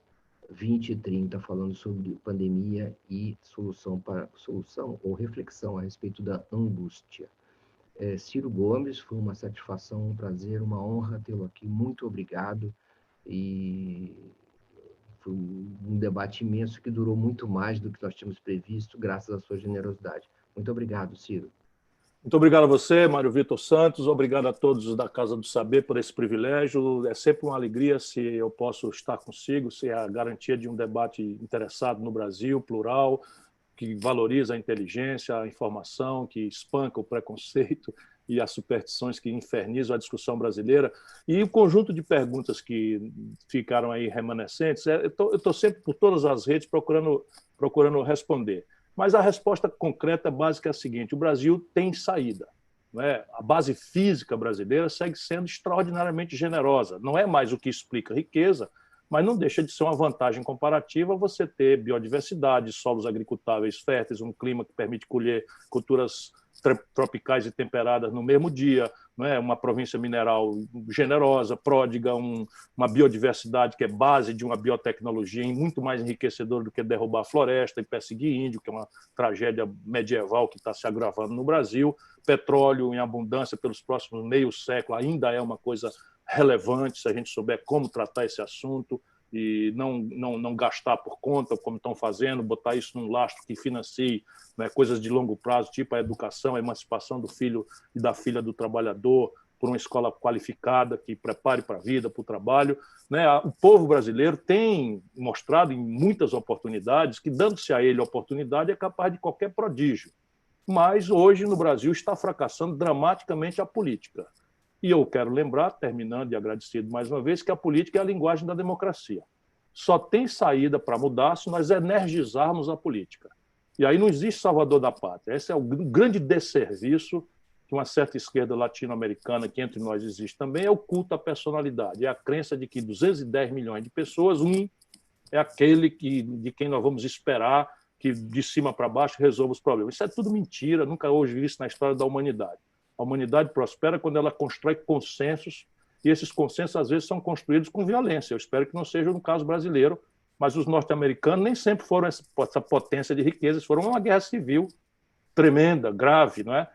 20h30, falando sobre pandemia e solução ou reflexão a respeito da angústia. Ciro Gomes, foi uma satisfação, um prazer, uma honra tê-lo aqui. Muito obrigado. E foi um debate imenso que durou muito mais do que nós tínhamos previsto, graças à sua generosidade. Muito obrigado, Ciro. Muito obrigado a você, Mário Vitor Santos. Obrigado a todos da Casa do Saber por esse privilégio. É sempre uma alegria se eu posso estar consigo, se é a garantia de um debate interessado no Brasil, plural, que valoriza a inteligência, a informação, que espanca o preconceito e as superstições que infernizam a discussão brasileira. E o conjunto de perguntas que ficaram aí remanescentes, eu estou sempre por todas as redes procurando responder. Mas a resposta concreta, básica, é a seguinte: o Brasil tem saída. Não é? A base física brasileira segue sendo extraordinariamente generosa. Não é mais o que explica a riqueza, mas não deixa de ser uma vantagem comparativa você ter biodiversidade, solos agricultáveis férteis, um clima que permite colher culturas tropicais e temperadas no mesmo dia, não é? Uma província mineral generosa, pródiga, uma biodiversidade que é base de uma biotecnologia muito mais enriquecedora do que derrubar a floresta e perseguir índio, que é uma tragédia medieval que está se agravando no Brasil. Petróleo em abundância pelos próximos meio século ainda é uma coisa relevante, se a gente souber como tratar esse assunto e não gastar por conta, como estão fazendo, botar isso num lastro que financie, né, coisas de longo prazo, tipo a educação, a emancipação do filho e da filha do trabalhador por uma escola qualificada que prepare para a vida, para o trabalho. Né? O povo brasileiro tem mostrado em muitas oportunidades que, dando-se a ele a oportunidade, é capaz de qualquer prodígio. Mas hoje no Brasil está fracassando dramaticamente a política. E eu quero lembrar, terminando e agradecido mais uma vez, que a política é a linguagem da democracia. Só tem saída para mudar se nós energizarmos a política. E aí não existe salvador da pátria. Esse é o grande desserviço que uma certa esquerda latino-americana, que entre nós existe também, é o culto à personalidade. É a crença de que 210 milhões de pessoas, é aquele de quem nós vamos esperar que de cima para baixo resolva os problemas. Isso é tudo mentira, nunca houve vi isso na história da humanidade. A humanidade prospera quando ela constrói consensos, e esses consensos, às vezes, são construídos com violência. Eu espero que não seja no caso brasileiro, mas os norte-americanos nem sempre foram essa potência de riquezas, foram uma guerra civil tremenda, grave, não é?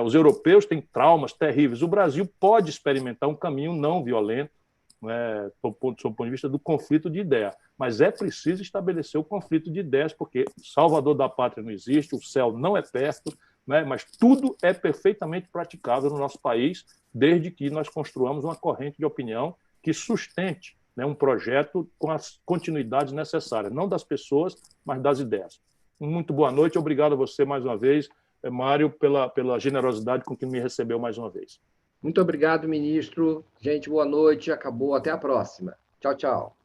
Os europeus têm traumas terríveis. O Brasil pode experimentar um caminho não violento, não é? Sob o ponto de vista do conflito de ideias, mas é preciso estabelecer o conflito de ideias, porque salvador da pátria não existe, o céu não é perto, né? Mas tudo é perfeitamente praticável no nosso país, desde que nós construamos uma corrente de opinião que sustente, né, um projeto com as continuidades necessárias, não das pessoas, mas das ideias. Muito boa noite, obrigado a você mais uma vez, Mário, pela generosidade com que me recebeu mais uma vez. Muito obrigado, ministro. Gente, boa noite. Acabou. Até a próxima. Tchau, tchau.